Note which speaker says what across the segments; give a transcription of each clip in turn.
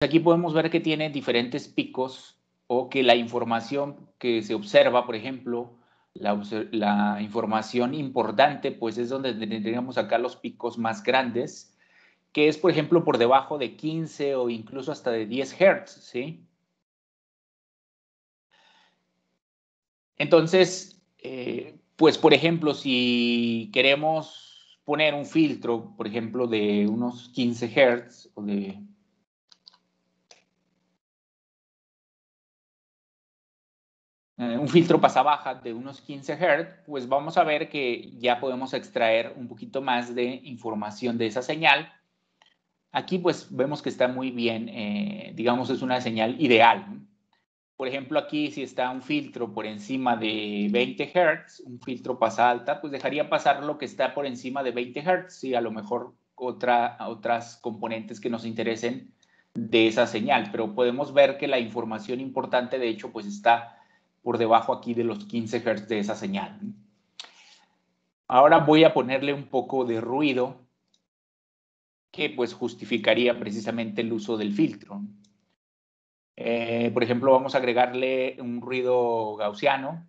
Speaker 1: Aquí podemos ver que tiene diferentes picos o que la información que se observa, por ejemplo, la información importante, pues es donde tendríamos acá los picos más grandes, que es, por ejemplo, por debajo de 15 o incluso hasta de 10 Hz, ¿sí? Entonces, pues, por ejemplo, si queremos poner un filtro, por ejemplo, de unos 15 Hz o de un filtro pasabaja de unos 15 Hz, pues vamos a ver que ya podemos extraer un poquito más de información de esa señal. Aquí pues vemos que está muy bien, digamos es una señal ideal. Por ejemplo, aquí si está un filtro por encima de 20 Hz, un filtro pasa alta, pues dejaría pasar lo que está por encima de 20 Hz y a lo mejor otras componentes que nos interesen de esa señal, pero podemos ver que la información importante de hecho pues está por debajo aquí de los 15 Hz de esa señal. Ahora voy a ponerle un poco de ruido que pues justificaría precisamente el uso del filtro. Por ejemplo, vamos a agregarle un ruido gaussiano,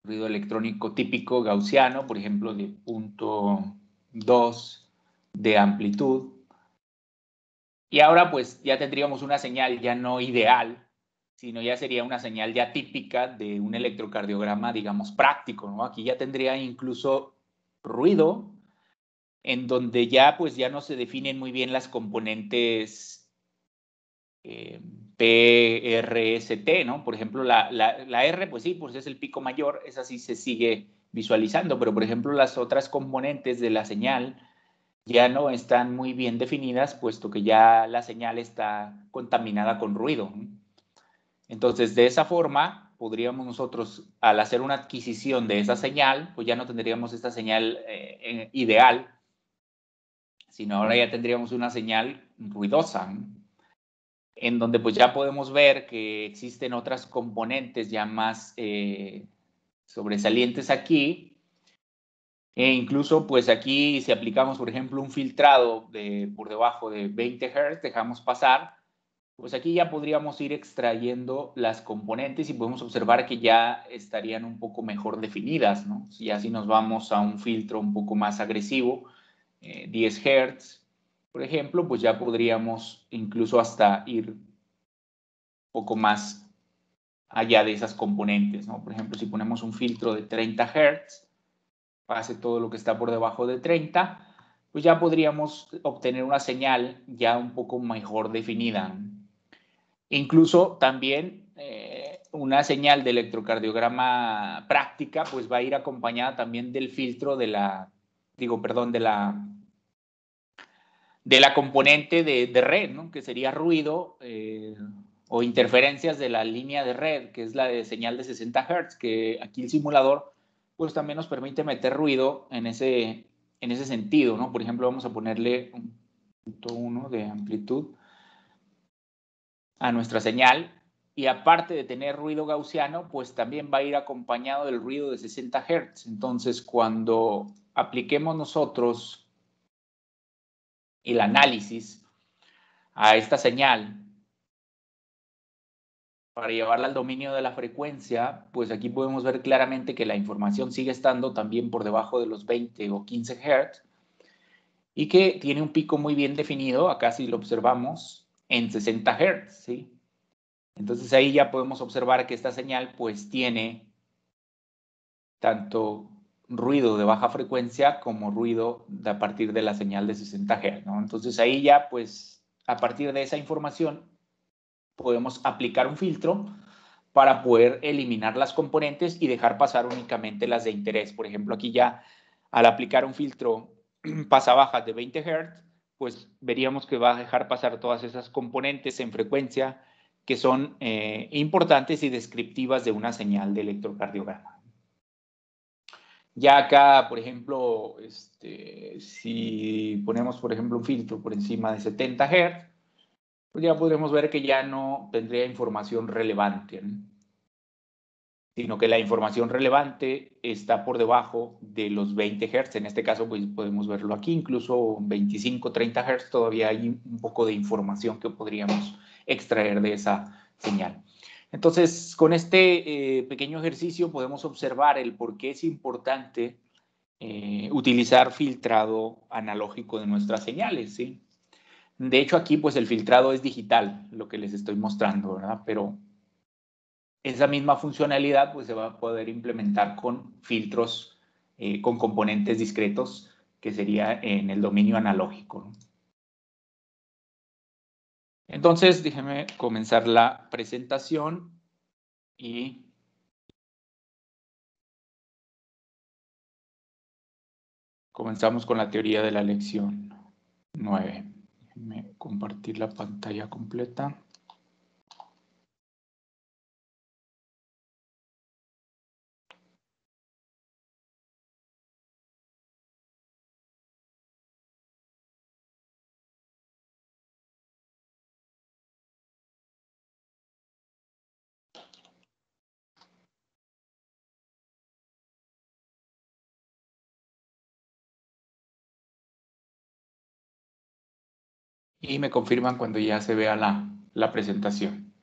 Speaker 1: ruido electrónico típico gaussiano, por ejemplo, de 0.2 de amplitud. Y ahora pues ya tendríamos una señal ya no ideal, sino ya sería una señal ya típica de un electrocardiograma, digamos, práctico, ¿no? Aquí ya tendría incluso ruido, en donde ya pues ya no se definen muy bien las componentes P, R, S, T, ¿no? Por ejemplo, la R, pues sí, pues es el pico mayor, esa sí se sigue visualizando, pero por ejemplo las otras componentes de la señal ya no están muy bien definidas, puesto que ya la señal está contaminada con ruido. Entonces, de esa forma, podríamos nosotros, al hacer una adquisición de esa señal, pues ya no tendríamos esta señal ideal, sino ahora ya tendríamos una señal ruidosa, en donde pues ya podemos ver que existen otras componentes ya más sobresalientes aquí, e incluso, pues aquí, si aplicamos, por ejemplo, un filtrado por debajo de 20 Hz, dejamos pasar, pues aquí ya podríamos ir extrayendo las componentes y podemos observar que ya estarían un poco mejor definidas, ¿no? Si así nos vamos a un filtro un poco más agresivo, 10 Hz, por ejemplo, pues ya podríamos incluso hasta ir un poco más allá de esas componentes, ¿no? Por ejemplo, si ponemos un filtro de 30 Hz, pase todo lo que está por debajo de 30, pues ya podríamos obtener una señal ya un poco mejor definida. Incluso también una señal de electrocardiograma práctica, pues va a ir acompañada también del filtro de la componente de red, ¿no? Que sería ruido o interferencias de la línea de red, que es la de señal de 60 Hz, que aquí el simulador pues también nos permite meter ruido en ese sentido, ¿no? Por ejemplo, vamos a ponerle un 0.1 de amplitud a nuestra señal y aparte de tener ruido gaussiano, pues también va a ir acompañado del ruido de 60 Hz. Entonces, cuando apliquemos nosotros el análisis a esta señal para llevarla al dominio de la frecuencia, pues aquí podemos ver claramente que la información sigue estando también por debajo de los 20 o 15 Hz y que tiene un pico muy bien definido, acá si lo observamos, en 60 Hz, ¿sí? Entonces ahí ya podemos observar que esta señal pues tiene tanto ruido de baja frecuencia como ruido a partir de la señal de 60 Hz, ¿no? Entonces ahí ya pues a partir de esa información podemos aplicar un filtro para poder eliminar las componentes y dejar pasar únicamente las de interés. Por ejemplo, aquí ya al aplicar un filtro pasabajas de 20 Hz, pues veríamos que va a dejar pasar todas esas componentes en frecuencia que son importantes y descriptivas de una señal de electrocardiograma. Ya acá, por ejemplo, si ponemos, por ejemplo, un filtro por encima de 70 Hz, pues ya podremos ver que ya no tendría información relevante, ¿no? sino que la información relevante está por debajo de los 20 Hz. En este caso, pues podemos verlo aquí, incluso 25, 30 Hz, todavía hay un poco de información que podríamos extraer de esa señal. Entonces, con este pequeño ejercicio podemos observar el por qué es importante utilizar filtrado analógico de nuestras señales, ¿sí? De hecho, aquí pues el filtrado es digital, lo que les estoy mostrando, ¿verdad? Pero esa misma funcionalidad pues se va a poder implementar con filtros con componentes discretos, que sería en el dominio analógico, ¿no? Entonces, déjenme comenzar la presentación y comenzamos con la teoría de la lección 9. Déjenme compartir la pantalla completa. Y me confirman cuando ya se vea la presentación.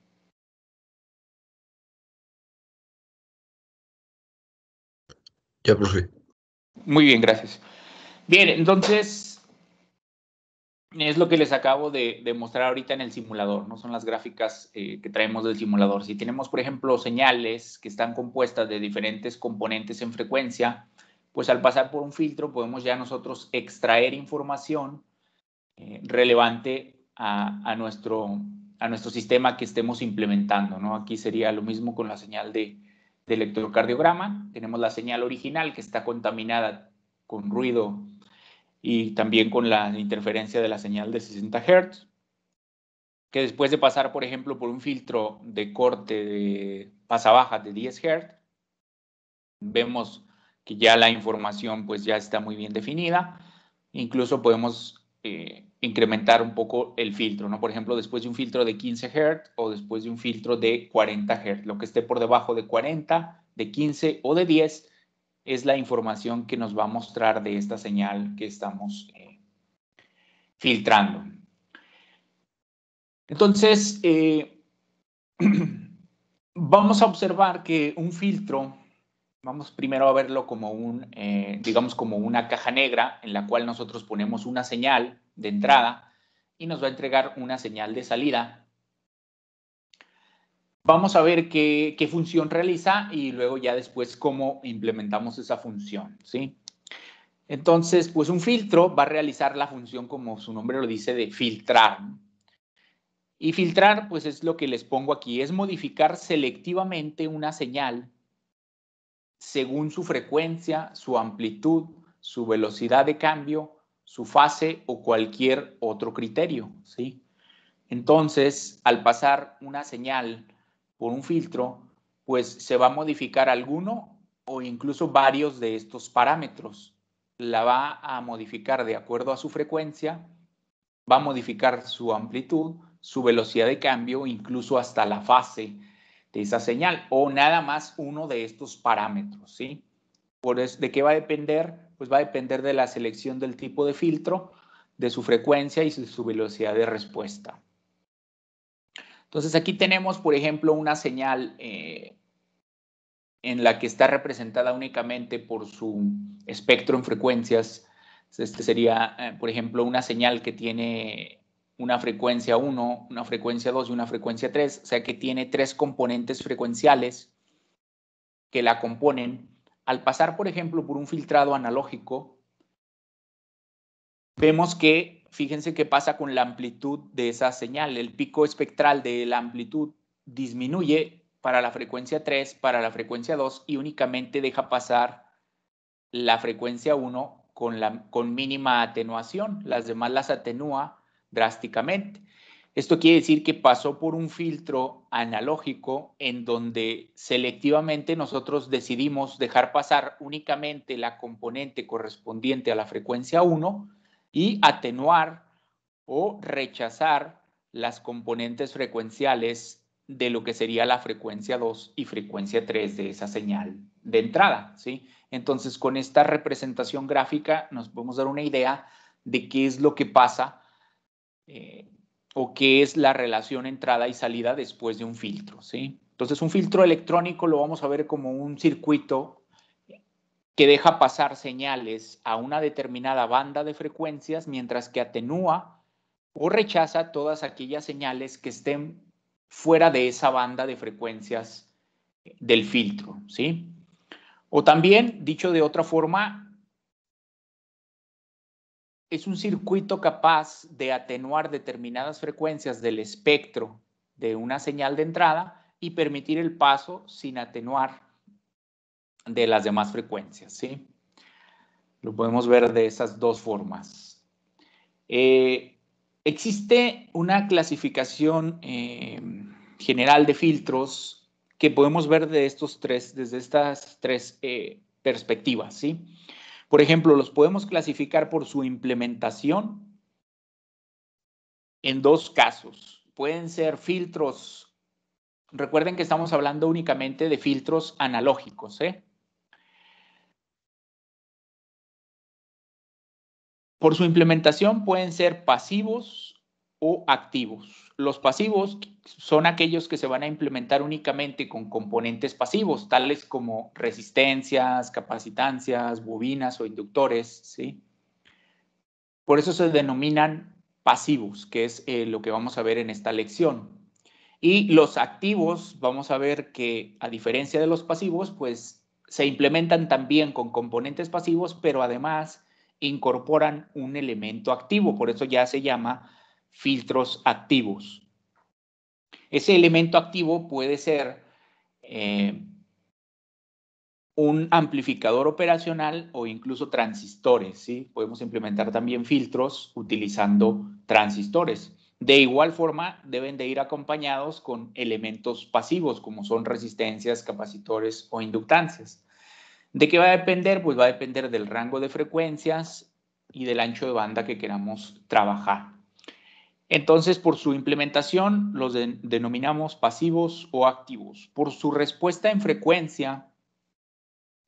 Speaker 2: Ya, profe.
Speaker 1: Muy bien, gracias. Bien, entonces es lo que les acabo de mostrar ahorita en el simulador, ¿no? Son las gráficas que traemos del simulador. Si tenemos, por ejemplo, señales que están compuestas de diferentes componentes en frecuencia, pues al pasar por un filtro podemos ya nosotros extraer información relevante a nuestro sistema que estemos implementando, ¿no? Aquí sería lo mismo con la señal de electrocardiograma. Tenemos la señal original que está contaminada con ruido y también con la interferencia de la señal de 60 Hz, que después de pasar, por ejemplo, por un filtro de corte de pasabaja de 10 Hz, vemos que ya la información pues ya está muy bien definida. Incluso podemos incrementar un poco el filtro, ¿no? Por ejemplo, después de un filtro de 15 Hz o después de un filtro de 40 Hz. Lo que esté por debajo de 40, de 15 o de 10 es la información que nos va a mostrar de esta señal que estamos filtrando. Entonces, vamos a observar que un filtro, vamos primero a verlo como digamos, como una caja negra en la cual nosotros ponemos una señal de entrada y nos va a entregar una señal de salida. Vamos a ver qué función realiza y luego ya después cómo implementamos esa función, ¿sí? Entonces, pues un filtro va a realizar la función, como su nombre lo dice, de filtrar, ¿no? Y filtrar, pues es lo que les pongo aquí, es modificar selectivamente una señal según su frecuencia, su amplitud, su velocidad de cambio, su fase o cualquier otro criterio, ¿sí? Entonces, al pasar una señal por un filtro, pues se va a modificar alguno o incluso varios de estos parámetros. La va a modificar de acuerdo a su frecuencia, va a modificar su amplitud, su velocidad de cambio, incluso hasta la fase de esa señal o nada más uno de estos parámetros, ¿sí? ¿De qué va a depender? Pues va a depender de la selección del tipo de filtro, de su frecuencia y su velocidad de respuesta. Entonces aquí tenemos, por ejemplo, una señal en la que está representada únicamente por su espectro en frecuencias. Este sería, por ejemplo, una señal que tiene una frecuencia 1, una frecuencia 2 y una frecuencia 3, o sea que tiene 3 componentes frecuenciales que la componen. Al pasar, por ejemplo, por un filtrado analógico, vemos que, fíjense qué pasa con la amplitud de esa señal. El pico espectral de la amplitud disminuye para la frecuencia 3, para la frecuencia 2 y únicamente deja pasar la frecuencia 1 con mínima atenuación. Las demás las atenúa drásticamente. Esto quiere decir que pasó por un filtro analógico en donde selectivamente nosotros decidimos dejar pasar únicamente la componente correspondiente a la frecuencia 1 y atenuar o rechazar las componentes frecuenciales de lo que sería la frecuencia 2 y frecuencia 3 de esa señal de entrada, ¿sí? Entonces, con esta representación gráfica nos podemos dar una idea de qué es lo que pasa o qué es la relación entrada y salida después de un filtro, ¿sí? Entonces, un filtro electrónico lo vamos a ver como un circuito que deja pasar señales a una determinada banda de frecuencias, mientras que atenúa o rechaza todas aquellas señales que estén fuera de esa banda de frecuencias del filtro, ¿sí? O también, dicho de otra forma, es un circuito capaz de atenuar determinadas frecuencias del espectro de una señal de entrada y permitir el paso sin atenuar de las demás frecuencias, ¿sí? Lo podemos ver de esas dos formas. Existe una clasificación general de filtros que podemos ver desde estas tres perspectivas, ¿sí? Por ejemplo, los podemos clasificar por su implementación en dos casos. Pueden ser filtros, recuerden que estamos hablando únicamente de filtros analógicos, ¿eh? Por su implementación pueden ser pasivos o activos. Los pasivos son aquellos que se van a implementar únicamente con componentes pasivos, tales como resistencias, capacitancias, bobinas o inductores, ¿sí? Por eso se denominan pasivos, que es lo que vamos a ver en esta lección. Y los activos, vamos a ver que a diferencia de los pasivos, pues se implementan también con componentes pasivos, pero además incorporan un elemento activo, por eso ya se llama filtros activos. Ese elemento activo puede ser un amplificador operacional o incluso transistores, ¿sí? Podemos implementar también filtros utilizando transistores. De igual forma, deben de ir acompañados con elementos pasivos, como son resistencias, capacitores o inductancias. ¿De qué va a depender? Pues va a depender del rango de frecuencias y del ancho de banda que queramos trabajar. Entonces, por su implementación, los denominamos pasivos o activos. Por su respuesta en frecuencia,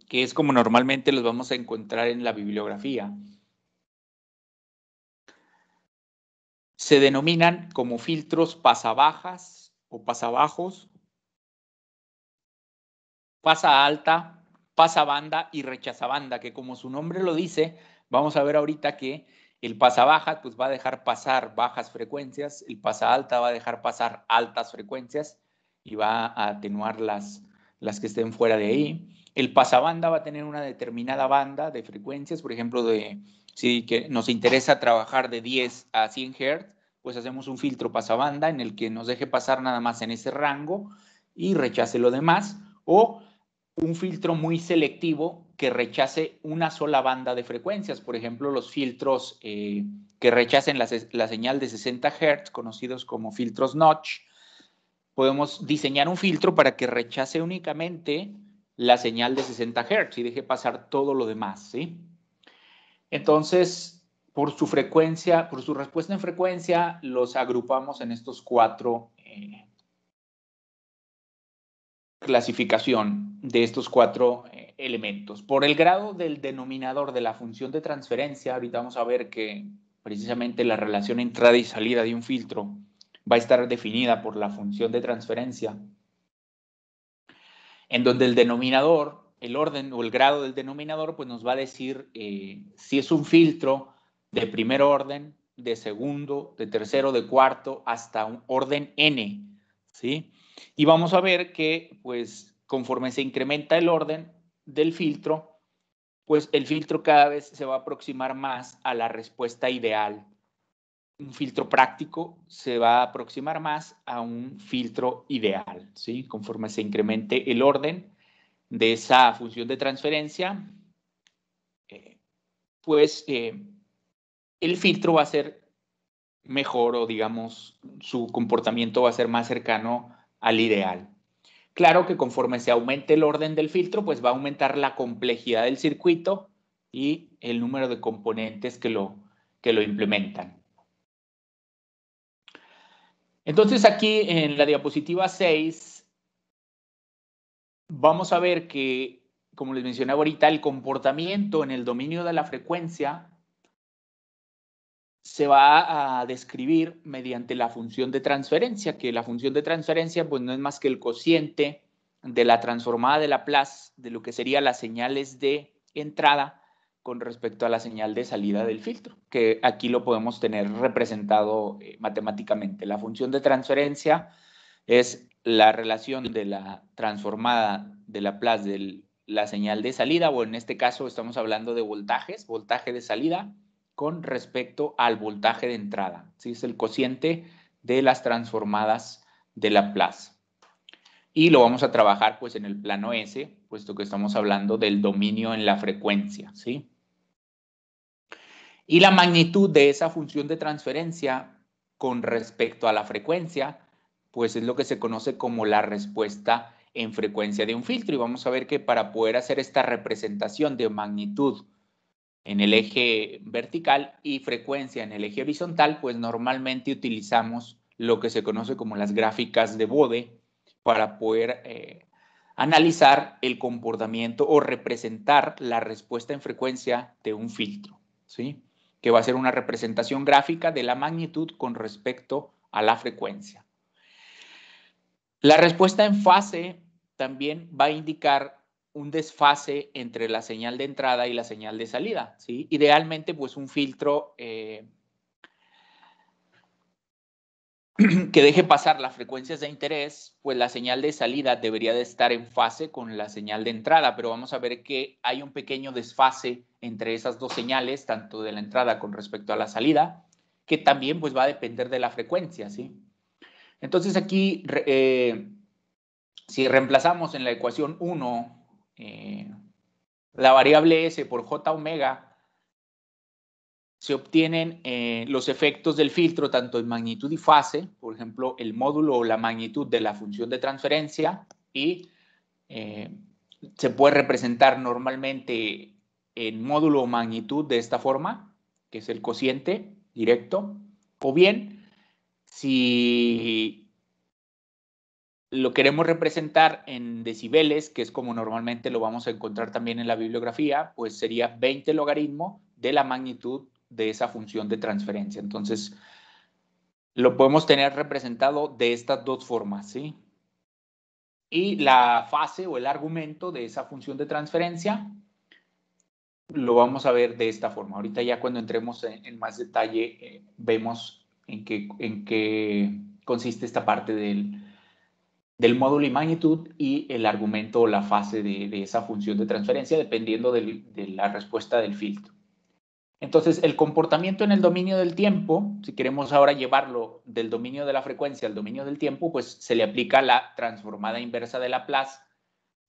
Speaker 1: que es como normalmente los vamos a encontrar en la bibliografía, se denominan como filtros pasabajas o pasabajos, pasa alta, pasabanda y rechazabanda, que como su nombre lo dice, vamos a ver ahorita que el pasabaja pues va a dejar pasar bajas frecuencias, el pasa alta va a dejar pasar altas frecuencias y va a atenuar las que estén fuera de ahí. El pasabanda va a tener una determinada banda de frecuencias, por ejemplo, si que nos interesa trabajar de 10 a 100 Hz, pues hacemos un filtro pasabanda en el que nos deje pasar nada más en ese rango y rechace lo demás, o un filtro muy selectivo que rechace una sola banda de frecuencias. Por ejemplo, los filtros que rechacen la señal de 60 Hz, conocidos como filtros notch, podemos diseñar un filtro para que rechace únicamente la señal de 60 Hz y deje pasar todo lo demás, ¿sí? Entonces, por su frecuencia, por su respuesta en frecuencia, los agrupamos en estos cuatro clasificación de estos cuatro elementos. Por el grado del denominador de la función de transferencia, ahorita vamos a ver que precisamente la relación entrada y salida de un filtro va a estar definida por la función de transferencia, en donde el denominador, el orden o el grado del denominador, pues nos va a decir si es un filtro de primer orden, de segundo, de tercero, de cuarto, hasta un orden n, ¿sí? Y vamos a ver que, pues, conforme se incrementa el orden del filtro, pues el filtro cada vez se va a aproximar más a la respuesta ideal. Un filtro práctico se va a aproximar más a un filtro ideal, ¿sí? Conforme se incremente el orden de esa función de transferencia, pues el filtro va a ser mejor o digamos su comportamiento va a ser más cercano al ideal. Claro que conforme se aumente el orden del filtro, pues va a aumentar la complejidad del circuito y el número de componentes que lo implementan. Entonces aquí en la diapositiva 6 vamos a ver que, como les mencioné ahorita, el comportamiento en el dominio de la frecuencia se va a describir mediante la función de transferencia, que la función de transferencia pues no es más que el cociente de la transformada de Laplace de lo que serían las señales de entrada con respecto a la señal de salida del filtro, que aquí lo podemos tener representado matemáticamente. La función de transferencia es la relación de la transformada de Laplace de la señal de salida, o en este caso estamos hablando de voltajes, voltaje de salida, con respecto al voltaje de entrada. ¿Sí? Es el cociente de las transformadas de Laplace. Y lo vamos a trabajar pues en el plano S, puesto que estamos hablando del dominio en la frecuencia. ¿Sí? Y la magnitud de esa función de transferencia con respecto a la frecuencia, pues es lo que se conoce como la respuesta en frecuencia de un filtro. Y vamos a ver que para poder hacer esta representación de magnitud en el eje vertical y frecuencia en el eje horizontal, pues normalmente utilizamos lo que se conoce como las gráficas de Bode para poder analizar el comportamiento o representar la respuesta en frecuencia de un filtro, ¿sí? Que va a ser una representación gráfica de la magnitud con respecto a la frecuencia. La respuesta en fase también va a indicar un desfase entre la señal de entrada y la señal de salida, ¿sí? Idealmente, pues un filtro que deje pasar las frecuencias de interés, pues la señal de salida debería de estar en fase con la señal de entrada, pero vamos a ver que hay un pequeño desfase entre esas dos señales, tanto de la entrada con respecto a la salida, que también pues va a depender de la frecuencia, ¿sí? Entonces aquí, si reemplazamos en la ecuación 1 la variable S por J omega, se obtienen los efectos del filtro tanto en magnitud y fase, por ejemplo, el módulo o la magnitud de la función de transferencia, y se puede representar normalmente en módulo o magnitud de esta forma, que es el cociente directo, o bien, si lo queremos representar en decibeles, que es como normalmente lo vamos a encontrar también en la bibliografía, pues sería 20 logaritmo de la magnitud de esa función de transferencia. Entonces, lo podemos tener representado de estas dos formas, ¿sí? Y la fase o el argumento de esa función de transferencia lo vamos a ver de esta forma. Ahorita ya cuando entremos en más detalle, vemos en qué consiste esta parte del módulo y magnitud y el argumento o la fase de esa función de transferencia dependiendo de la respuesta del filtro. Entonces, el comportamiento en el dominio del tiempo, si queremos ahora llevarlo del dominio de la frecuencia al dominio del tiempo, pues se le aplica la transformada inversa de Laplace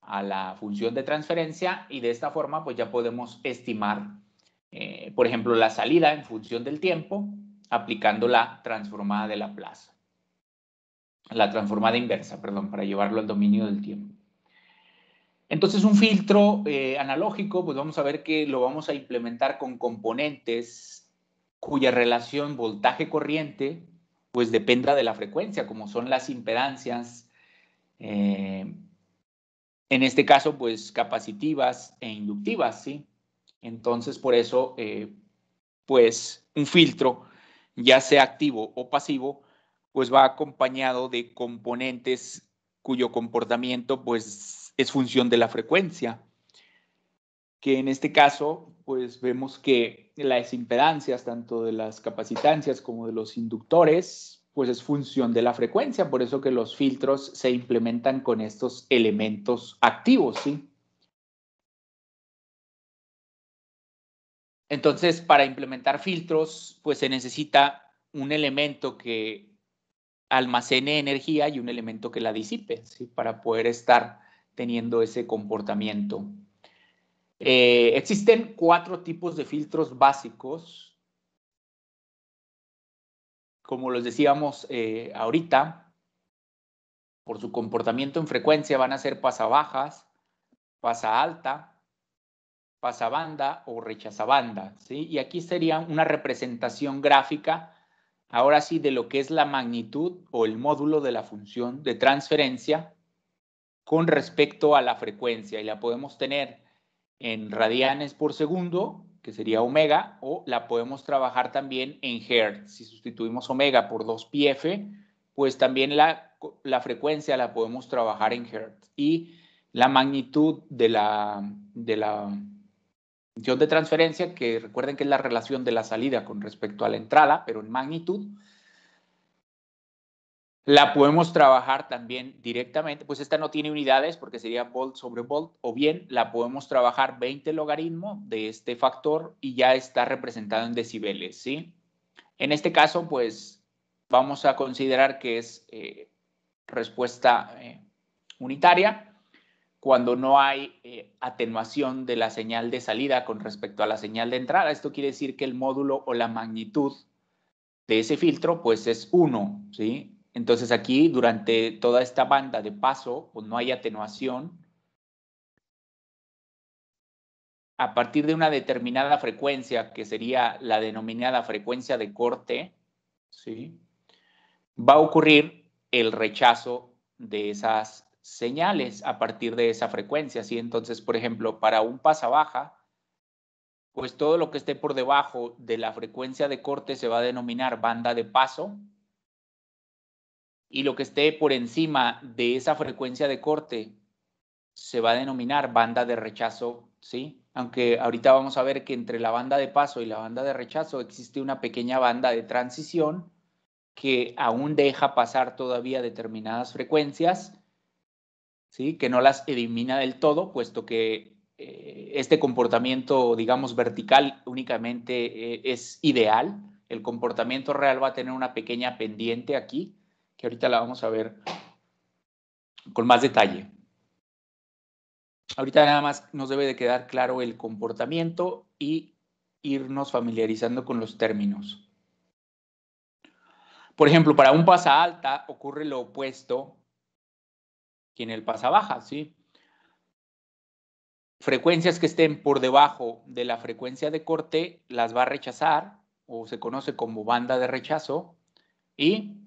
Speaker 1: a la función de transferencia y de esta forma pues ya podemos estimar, por ejemplo, la salida en función del tiempo aplicando la transformada de Laplace. La transformada inversa, perdón, para llevarlo al dominio del tiempo. Entonces, un filtro analógico, pues vamos a ver que lo vamos a implementar con componentes cuya relación voltaje-corriente, pues dependa de la frecuencia, como son las impedancias, en este caso, pues capacitivas e inductivas, ¿sí? Entonces, por eso, pues un filtro, ya sea activo o pasivo, pues va acompañado de componentes cuyo comportamiento pues es función de la frecuencia, que en este caso pues vemos que las impedancias tanto de las capacitancias como de los inductores pues es función de la frecuencia, por eso que los filtros se implementan con estos elementos activos, ¿sí? Entonces, para implementar filtros, pues se necesita un elemento que almacene energía y un elemento que la disipe, ¿sí? Para poder estar teniendo ese comportamiento. Existen 4 tipos de filtros básicos. Como los decíamos ahorita, por su comportamiento en frecuencia van a ser pasabajas, pasa alta, pasabanda o rechazabanda, ¿sí? Y aquí sería una representación gráfica ahora sí, de lo que es la magnitud o el módulo de la función de transferencia con respecto a la frecuencia, y la podemos tener en radianes por segundo, que sería omega, o la podemos trabajar también en hertz. Si sustituimos omega por 2πf, pues también la frecuencia la podemos trabajar en hertz. Y la magnitud de la función de transferencia, que recuerden que es la relación de la salida con respecto a la entrada, pero en magnitud, la podemos trabajar también directamente, pues esta no tiene unidades porque sería volt sobre volt, o bien la podemos trabajar 20 logaritmo de este factor y ya está representado en decibeles, ¿sí? En este caso, pues vamos a considerar que es respuesta unitaria cuando no hay atenuación de la señal de salida con respecto a la señal de entrada. Esto quiere decir que el módulo o la magnitud de ese filtro, pues es 1, ¿sí? Entonces aquí, durante toda esta banda de paso, pues no hay atenuación. A partir de una determinada frecuencia, que sería la denominada frecuencia de corte, ¿sí? Va a ocurrir el rechazo de esas señales a partir de esa frecuencia, ¿sí? Entonces, por ejemplo, para un pasabaja, pues todo lo que esté por debajo de la frecuencia de corte se va a denominar banda de paso, y lo que esté por encima de esa frecuencia de corte se va a denominar banda de rechazo, ¿sí? Aunque ahorita vamos a ver que entre la banda de paso y la banda de rechazo existe una pequeña banda de transición que aún deja pasar todavía determinadas frecuencias, ¿sí? Que no las elimina del todo, puesto que este comportamiento, digamos, vertical únicamente es ideal. El comportamiento real va a tener una pequeña pendiente aquí, que ahorita la vamos a ver con más detalle. Ahorita nada más nos debe de quedar claro el comportamiento y irnos familiarizando con los términos. Por ejemplo, para un pasa alta ocurre lo opuesto que en el pasa baja, ¿sí? Frecuencias que estén por debajo de la frecuencia de corte las va a rechazar, o se conoce como banda de rechazo, y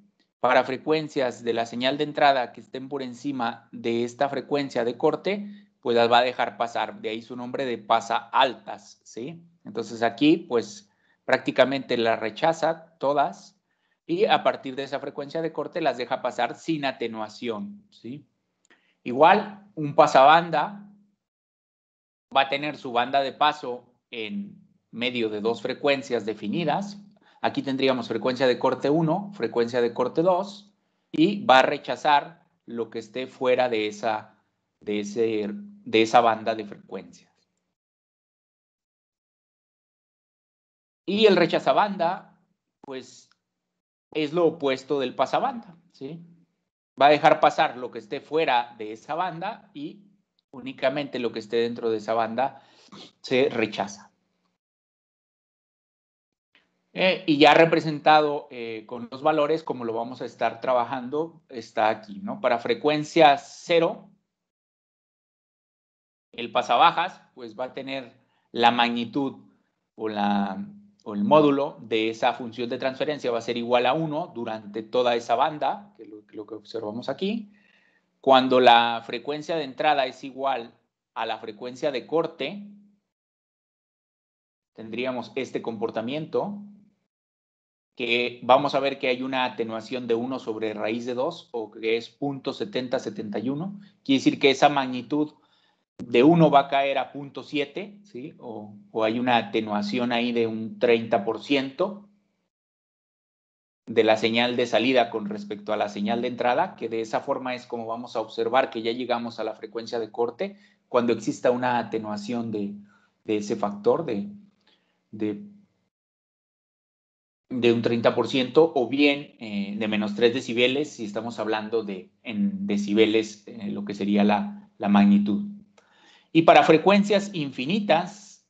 Speaker 1: para frecuencias de la señal de entrada que estén por encima de esta frecuencia de corte, pues las va a dejar pasar. De ahí su nombre de pasa altas, ¿sí? Entonces aquí, pues prácticamente las rechaza todas y a partir de esa frecuencia de corte las deja pasar sin atenuación, ¿sí? Igual, un pasabanda va a tener su banda de paso en medio de dos frecuencias definidas. Aquí tendríamos frecuencia de corte 1, frecuencia de corte 2, y va a rechazar lo que esté fuera de esa banda de frecuencias. Y el rechazabanda, pues, es lo opuesto del pasabanda, ¿sí? Va a dejar pasar lo que esté fuera de esa banda y únicamente lo que esté dentro de esa banda se rechaza. Y ya representado con los valores, como lo vamos a estar trabajando, está aquí, ¿no? Para frecuencia 0, el pasabajas, pues va a tener la magnitud o el módulo de esa función de transferencia va a ser igual a 1 durante toda esa banda, que es lo que observamos aquí. Cuando la frecuencia de entrada es igual a la frecuencia de corte, tendríamos este comportamiento, que vamos a ver que hay una atenuación de 1 sobre raíz de 2, o que es 0.7071. Quiere decir que esa magnitud de 1 va a caer a 0.7, ¿sí? O hay una atenuación ahí de un 30% de la señal de salida con respecto a la señal de entrada, que de esa forma es como vamos a observar que ya llegamos a la frecuencia de corte cuando exista una atenuación de ese factor de un 30%, o bien de menos 3 decibeles si estamos hablando en decibeles, lo que sería la magnitud. Y para frecuencias infinitas,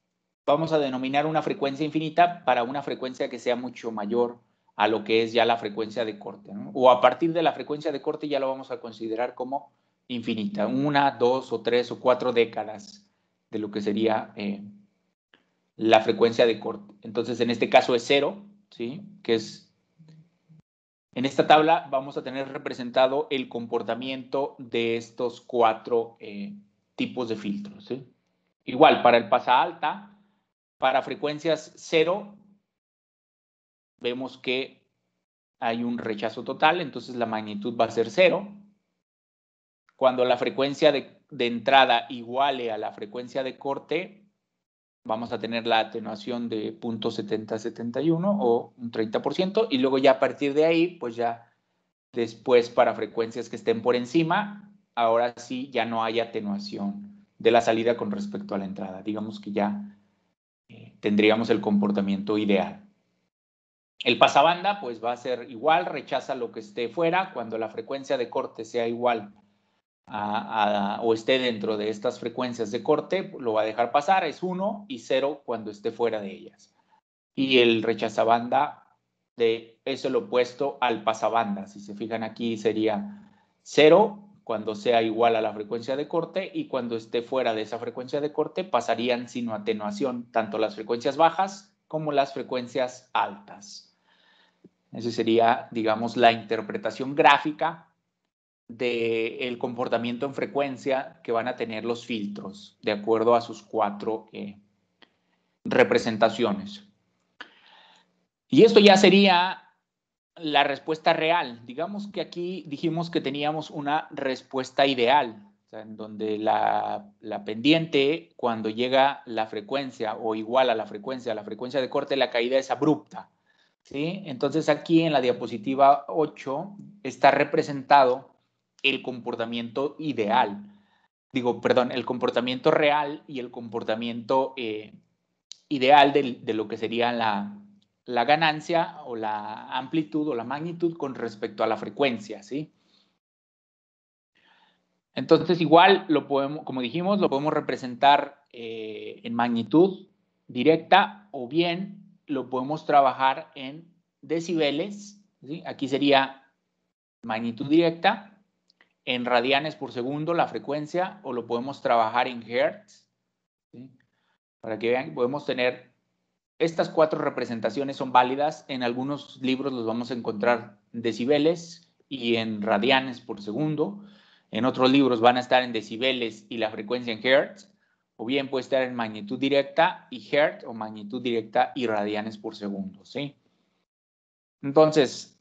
Speaker 1: vamos a denominar una frecuencia infinita para una frecuencia que sea mucho mayor a lo que es ya la frecuencia de corte, ¿no? O a partir de la frecuencia de corte ya lo vamos a considerar como infinita, 1, 2 o 3 o 4 décadas de lo que sería la frecuencia de corte. Entonces, en este caso es 0, ¿sí? Que es En esta tabla vamos a tener representado el comportamiento de estos 4 tipos de filtros, ¿sí? Igual, para el pasa alta, para frecuencias 0, vemos que hay un rechazo total, entonces la magnitud va a ser 0. Cuando la frecuencia de entrada iguale a la frecuencia de corte, vamos a tener la atenuación de 0.7071 o un 30%, y luego ya a partir de ahí, pues ya después para frecuencias que estén por encima, ahora sí ya no hay atenuación de la salida con respecto a la entrada. Digamos que ya tendríamos el comportamiento ideal. El pasabanda pues va a ser igual, rechaza lo que esté fuera. Cuando la frecuencia de corte sea igual o esté dentro de estas frecuencias de corte, lo va a dejar pasar, es 1 y 0 cuando esté fuera de ellas. Y el rechazabanda es el opuesto al pasabanda. Si se fijan aquí sería 0 cuando sea igual a la frecuencia de corte, y cuando esté fuera de esa frecuencia de corte pasarían sin atenuación tanto las frecuencias bajas como las frecuencias altas. Esa sería, digamos, la interpretación gráfica del comportamiento en frecuencia que van a tener los filtros de acuerdo a sus 4 representaciones. Y esto ya sería la respuesta real. Digamos que aquí dijimos que teníamos una respuesta ideal, o sea, en donde la pendiente, cuando llega la frecuencia o igual a la frecuencia de corte, la caída es abrupta, ¿sí? Entonces aquí en la diapositiva 8 está representado el comportamiento ideal. El comportamiento real y el comportamiento ideal de lo que sería la ganancia o la amplitud o la magnitud con respecto a la frecuencia, ¿sí? Entonces, igual, como dijimos, lo podemos representar en magnitud directa, o bien lo podemos trabajar en decibeles, ¿sí? Aquí sería magnitud directa, en radianes por segundo la frecuencia, o lo podemos trabajar en hertz, ¿sí? Para que vean, podemos tener estas 4 representaciones son válidas. En algunos libros los vamos a encontrar en decibeles y en radianes por segundo. En otros libros van a estar en decibeles y la frecuencia en hertz, o bien puede estar en magnitud directa y hertz, o magnitud directa y radianes por segundo, ¿sí? Entonces,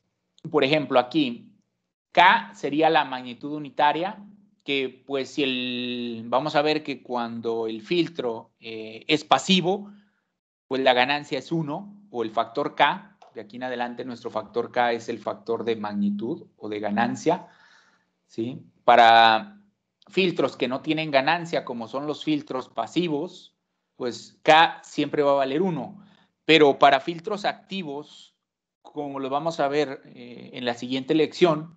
Speaker 1: por ejemplo, aquí K sería la magnitud unitaria, que pues vamos a ver que cuando el filtro es pasivo, pues la ganancia es 1, o el factor K. De aquí en adelante nuestro factor K es el factor de magnitud o de ganancia, ¿sí? Para filtros que no tienen ganancia, como son los filtros pasivos, pues K siempre va a valer 1. Pero para filtros activos, como lo vamos a ver en la siguiente lección,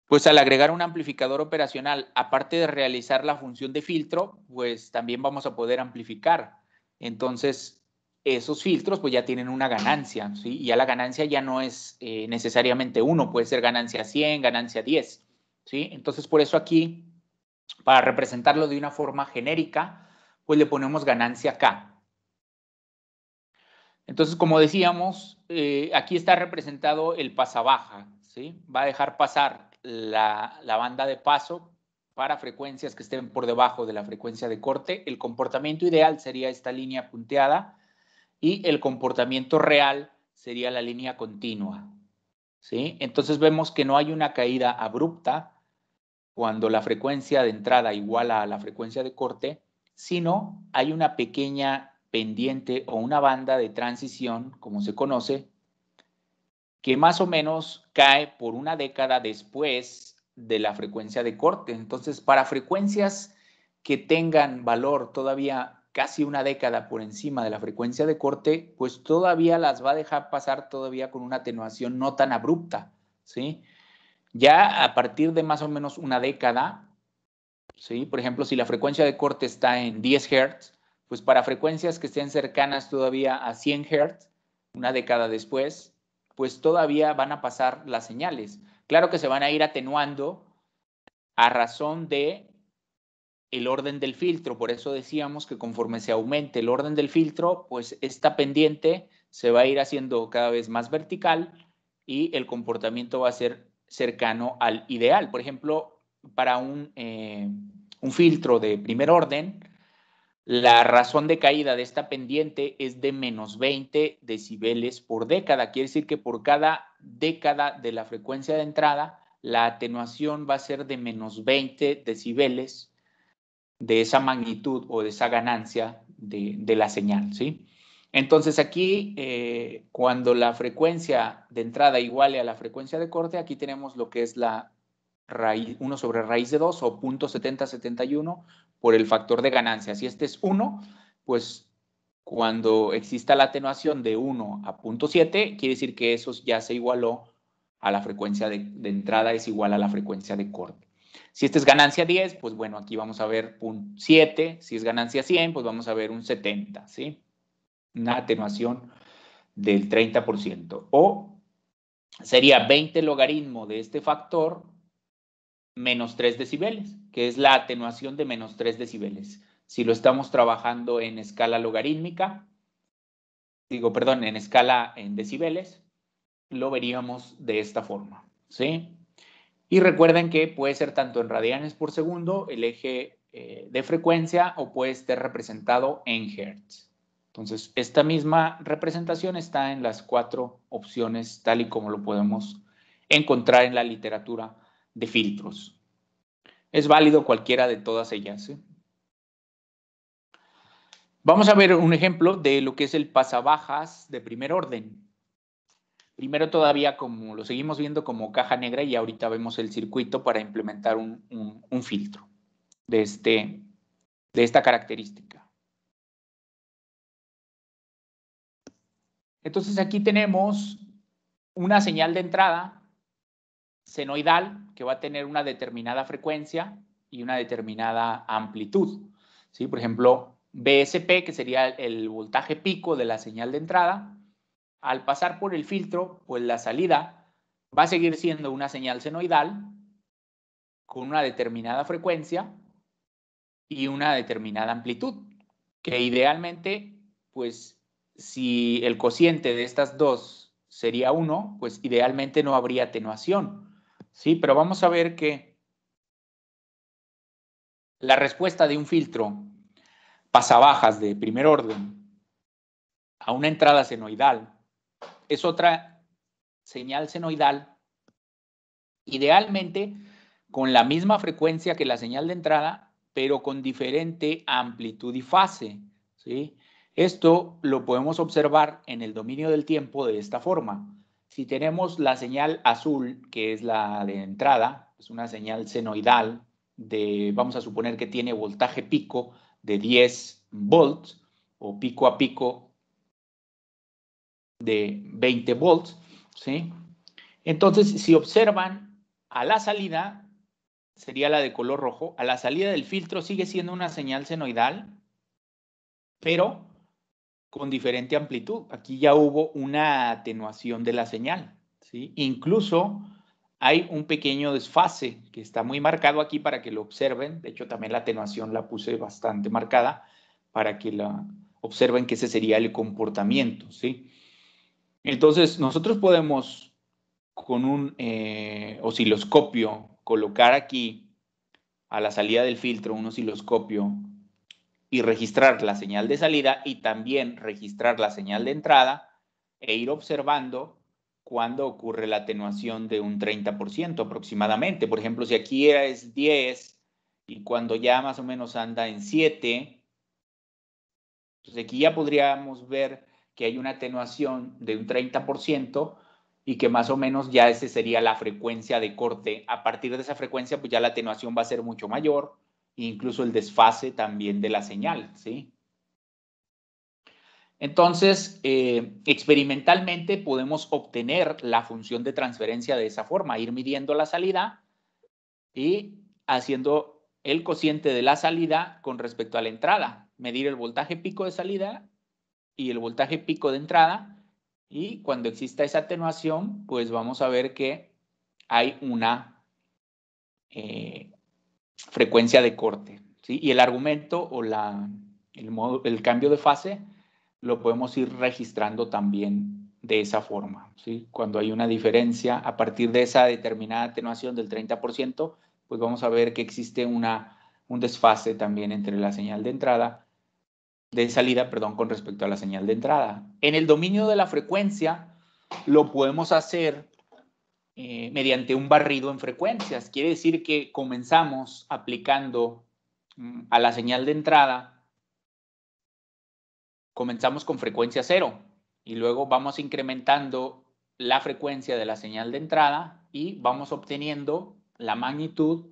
Speaker 1: pues al agregar un amplificador operacional, aparte de realizar la función de filtro, pues también vamos a poder amplificar. Entonces, esos filtros pues ya tienen una ganancia, ¿sí? Y ya la ganancia ya no es necesariamente 1, puede ser ganancia 100, ganancia 10, ¿sí? Entonces, por eso aquí, para representarlo de una forma genérica, pues le ponemos ganancia K. Entonces, como decíamos, aquí está representado el pasabaja, ¿sí? Va a dejar pasar la banda de paso para frecuencias que estén por debajo de la frecuencia de corte. El comportamiento ideal sería esta línea punteada, y el comportamiento real sería la línea continua, ¿sí? Entonces vemos que no hay una caída abrupta cuando la frecuencia de entrada iguala a la frecuencia de corte, sino hay una pequeña pendiente o una banda de transición, como se conoce, que más o menos cae por una década después de la frecuencia de corte. Entonces, para frecuencias que tengan valor todavía casi una década por encima de la frecuencia de corte, pues todavía las va a dejar pasar todavía con una atenuación no tan abrupta, ¿sí? Ya a partir de más o menos una década, ¿sí? Por ejemplo, si la frecuencia de corte está en 10 Hz, pues para frecuencias que estén cercanas todavía a 100 Hz, una década después, pues todavía van a pasar las señales. Claro que se van a ir atenuando a razón de el orden del filtro. Por eso decíamos que conforme se aumente el orden del filtro, pues esta pendiente se va a ir haciendo cada vez más vertical, y el comportamiento va a ser cercano al ideal. Por ejemplo, para un filtro de primer orden, la razón de caída de esta pendiente es de menos 20 decibeles por década. Quiere decir que por cada década de la frecuencia de entrada, la atenuación va a ser de menos 20 decibeles de esa magnitud o de esa ganancia de la señal, ¿sí? Entonces aquí, cuando la frecuencia de entrada iguale a la frecuencia de corte, aquí tenemos lo que es la raíz, 1 sobre raíz de 2 o 0.7071 por el factor de ganancia. Si este es 1, pues cuando exista la atenuación de 1 a 0.7, quiere decir que eso ya se igualó a la frecuencia de entrada, es igual a la frecuencia de corte. Si esta es ganancia 10, pues bueno, aquí vamos a ver 0.7. Si es ganancia 100, pues vamos a ver un 70, ¿sí? Una atenuación del 30%. O sería 20 logaritmo de este factor menos 3 decibeles, que es la atenuación de menos 3 decibeles. Si lo estamos trabajando en escala logarítmica, en escala en decibeles, lo veríamos de esta forma, ¿sí? Y recuerden que puede ser tanto en radianes por segundo, el eje de frecuencia, o puede estar representado en hertz. Entonces, esta misma representación está en las 4 opciones, tal y como lo podemos encontrar en la literatura de filtros. Es válido cualquiera de todas ellas, ¿sí? Vamos a ver un ejemplo de lo que es el pasabajas de primer orden. Primero todavía como lo seguimos viendo como caja negra y ahorita vemos el circuito para implementar un filtro de esta característica. Entonces aquí tenemos una señal de entrada senoidal que va a tener una determinada frecuencia y una determinada amplitud, ¿sí? Por ejemplo, BSP, que sería el voltaje pico de la señal de entrada, al pasar por el filtro, pues la salida va a seguir siendo una señal senoidal con una determinada frecuencia y una determinada amplitud, que idealmente, pues, si el cociente de estas dos sería 1, pues idealmente no habría atenuación, ¿sí? Pero vamos a ver que la respuesta de un filtro pasabajas de primer orden a una entrada senoidal es otra señal senoidal, idealmente con la misma frecuencia que la señal de entrada, pero con diferente amplitud y fase, ¿sí? Esto lo podemos observar en el dominio del tiempo de esta forma. Si tenemos la señal azul, que es la de entrada, es una señal senoidal vamos a suponer que tiene voltaje pico de 10 volts o pico a pico de 20 volts, ¿sí? Entonces, si observan a la salida, sería la de color rojo, a la salida del filtro sigue siendo una señal senoidal, pero con diferente amplitud. Aquí ya hubo una atenuación de la señal, ¿sí? Incluso hay un pequeño desfase que está muy marcado aquí para que lo observen. De hecho, también la atenuación la puse bastante marcada para que la observen que ese sería el comportamiento, ¿sí? Entonces, nosotros podemos con un osciloscopio colocar aquí a la salida del filtro un osciloscopio y registrar la señal de salida y también registrar la señal de entrada e ir observando cuando ocurre la atenuación de un 30% aproximadamente. Por ejemplo, si aquí es 10 y cuando ya más o menos anda en 7, pues aquí ya podríamos ver que hay una atenuación de un 30% y que más o menos ya esa sería la frecuencia de corte. A partir de esa frecuencia, pues ya la atenuación va a ser mucho mayor, e incluso el desfase también de la señal, ¿sí? Entonces, experimentalmente podemos obtener la función de transferencia de esa forma, ir midiendo la salida y haciendo el cociente de la salida con respecto a la entrada, medir el voltaje pico de salida y el voltaje pico de entrada, y cuando exista esa atenuación, pues vamos a ver que hay una frecuencia de corte, ¿sí? Y el argumento o el cambio de fase lo podemos ir registrando también de esa forma, ¿sí? Cuando hay una diferencia a partir de esa determinada atenuación del 30%, pues vamos a ver que existe un desfase también entre la señal de salida, perdón, con respecto a la señal de entrada. En el dominio de la frecuencia lo podemos hacer mediante un barrido en frecuencias. Quiere decir que comenzamos aplicando a la señal de entrada, comenzamos con frecuencia 0 y luego vamos incrementando la frecuencia de la señal de entrada y vamos obteniendo la magnitud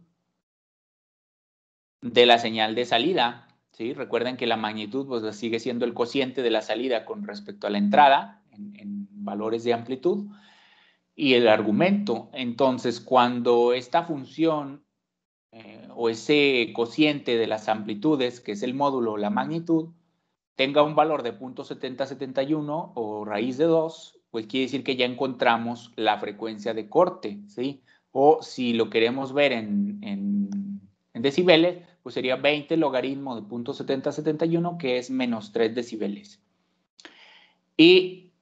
Speaker 1: de la señal de salida, ¿sí? Recuerden que la magnitud pues, sigue siendo el cociente de la salida con respecto a la entrada en valores de amplitud y el argumento. Entonces, cuando esta función o ese cociente de las amplitudes, que es el módulo o la magnitud, tenga un valor de 0.7071 o raíz de 2, pues quiere decir que ya encontramos la frecuencia de corte, ¿sí? O si lo queremos ver en decibeles, pues sería 20 logaritmo de 0.7071, que es menos 3 decibeles. Y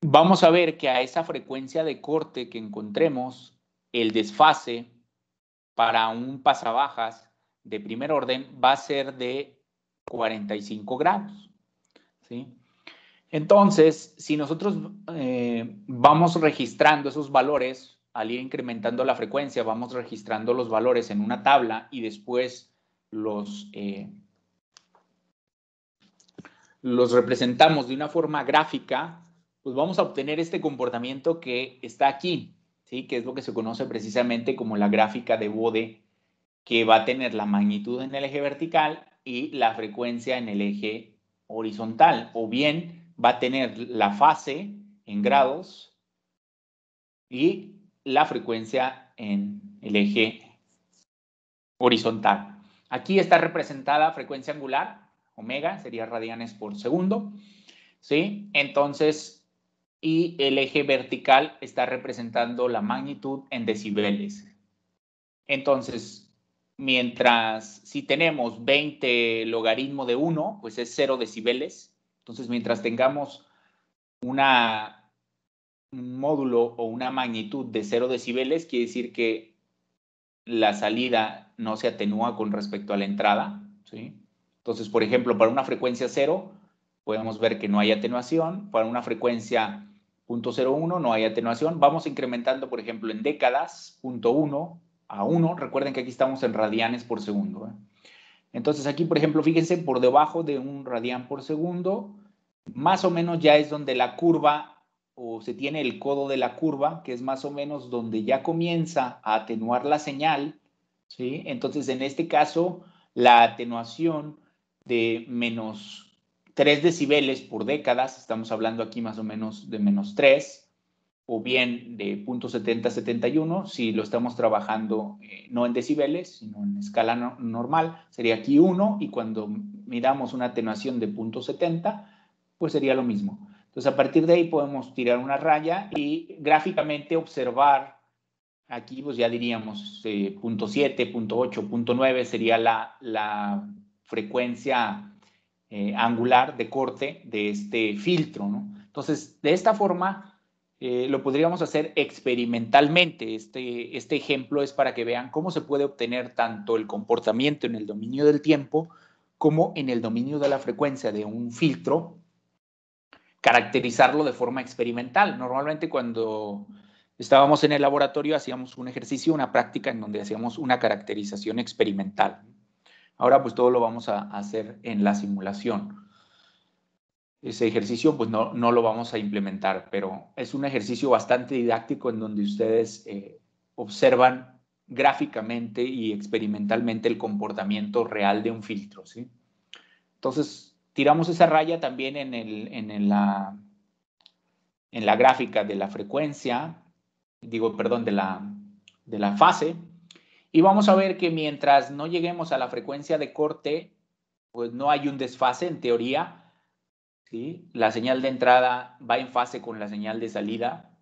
Speaker 1: vamos a ver que a esa frecuencia de corte que encontremos, el desfase para un pasabajas de primer orden va a ser de 45 grados, ¿sí? Entonces, si nosotros vamos registrando esos valores, al ir incrementando la frecuencia, vamos registrando los valores en una tabla y después los representamos de una forma gráfica, pues vamos a obtener este comportamiento que está aquí, ¿sí? Que es lo que se conoce precisamente como la gráfica de Bode, que va a tener la magnitud en el eje vertical y la frecuencia en el eje horizontal, o bien va a tener la fase en grados y la frecuencia en el eje horizontal. Aquí está representada frecuencia angular, omega, sería radianes por segundo, ¿sí? Entonces, y el eje vertical está representando la magnitud en decibeles. Entonces, mientras si tenemos 20 logaritmo de 1, pues es 0 decibeles. Entonces, mientras tengamos un módulo o una magnitud de 0 decibeles, quiere decir que la salida no se atenúa con respecto a la entrada, ¿sí? Entonces, por ejemplo, para una frecuencia 0, podemos ver que no hay atenuación. Para una frecuencia 0.01 no hay atenuación. Vamos incrementando, por ejemplo, en décadas, 0.1 a 1. Recuerden que aquí estamos en radianes por segundo, ¿eh? Entonces, aquí, por ejemplo, fíjense, por debajo de un radián por segundo, más o menos ya es donde la curva, o se tiene el codo de la curva, que es más o menos donde ya comienza a atenuar la señal, ¿sí? Entonces, en este caso, la atenuación de menos 3 decibeles por décadas, estamos hablando aquí más o menos de menos 3, o bien de 0.7071, si lo estamos trabajando no en decibeles, sino en escala normal, sería aquí 1, y cuando miramos una atenuación de 0.70, pues sería lo mismo. Entonces, a partir de ahí podemos tirar una raya y gráficamente observar, aquí pues ya diríamos 0.7, 0.8, 0.9 sería la frecuencia angular de corte de este filtro, ¿no? Entonces, de esta forma lo podríamos hacer experimentalmente. Este ejemplo es para que vean cómo se puede obtener tanto el comportamiento en el dominio del tiempo como en el dominio de la frecuencia de un filtro, caracterizarlo de forma experimental. Normalmente cuando estábamos en el laboratorio hacíamos un ejercicio, una práctica en donde hacíamos una caracterización experimental. Ahora pues todo lo vamos a hacer en la simulación. Ese ejercicio pues no lo vamos a implementar, pero es un ejercicio bastante didáctico en donde ustedes observan gráficamente y experimentalmente el comportamiento real de un filtro, ¿sí? Entonces, tiramos esa raya también en la gráfica de la frecuencia, perdón, de la fase, y vamos a ver que mientras no lleguemos a la frecuencia de corte, pues no hay un desfase en teoría, ¿sí? La señal de entrada va en fase con la señal de salida.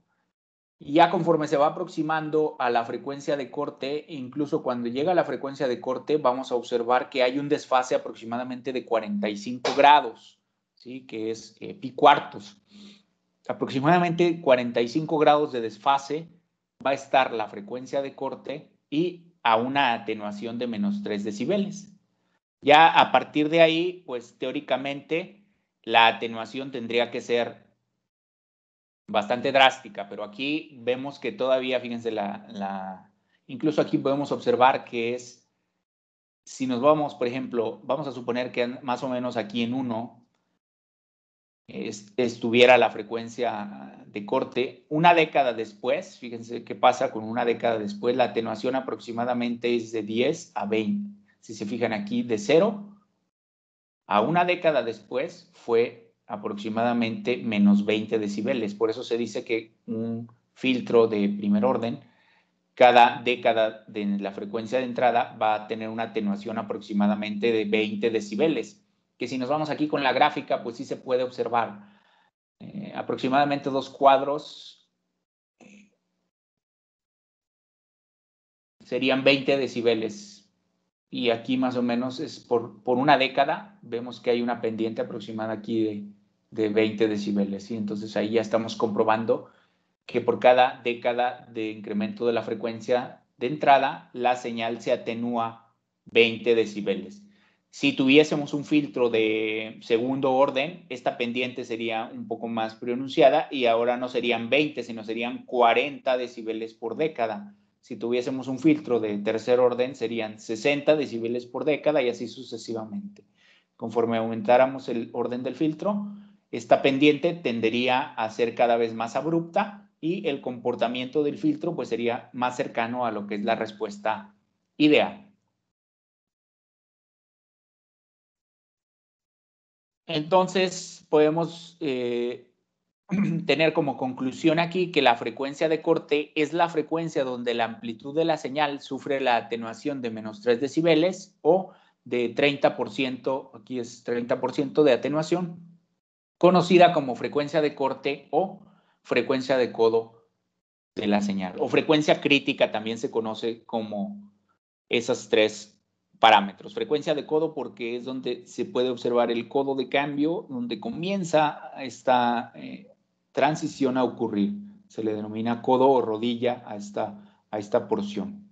Speaker 1: Y ya conforme se va aproximando a la frecuencia de corte, incluso cuando llega a la frecuencia de corte, vamos a observar que hay un desfase aproximadamente de 45 grados, ¿sí? Que es pi cuartos. aproximadamente 45 grados de desfase va a estar la frecuencia de corte y a una atenuación de menos 3 decibeles. Ya a partir de ahí, pues teóricamente la atenuación tendría que ser bastante drástica, pero aquí vemos que todavía, fíjense, incluso aquí podemos observar que es, si nos vamos, por ejemplo, vamos a suponer que más o menos aquí en 1 estuviera la frecuencia de corte, una década después, fíjense qué pasa con una década después, la atenuación aproximadamente es de 10 a 20. Si se fijan aquí, de 0 a una década después fue aproximadamente menos 20 decibeles. Por eso se dice que un filtro de primer orden, cada década de la frecuencia de entrada va a tener una atenuación aproximadamente de 20 decibeles. Que si nos vamos aquí con la gráfica, pues sí se puede observar aproximadamente 2 cuadros serían 20 decibeles. Y aquí más o menos es por una década, vemos que hay una pendiente aproximada aquí de 20 decibeles. ¿Sí? Entonces ahí ya estamos comprobando que por cada década de incremento de la frecuencia de entrada, la señal se atenúa 20 decibeles. Si tuviésemos un filtro de segundo orden, esta pendiente sería un poco más pronunciada y ahora no serían 20, sino serían 40 decibeles por década. Si tuviésemos un filtro de tercer orden, serían 60 decibeles por década y así sucesivamente. Conforme aumentáramos el orden del filtro, esta pendiente tendería a ser cada vez más abrupta y el comportamiento del filtro pues sería más cercano a lo que es la respuesta ideal. Entonces podemos tener como conclusión aquí que la frecuencia de corte es la frecuencia donde la amplitud de la señal sufre la atenuación de menos 3 decibeles o de 30%, aquí es 30% de atenuación, conocida como frecuencia de corte o frecuencia de codo de la señal. O frecuencia crítica también se conoce como esas tres parámetros. Frecuencia de codo porque es donde se puede observar el codo de cambio, donde comienza esta transición a ocurrir. Se le denomina codo o rodilla a esta porción.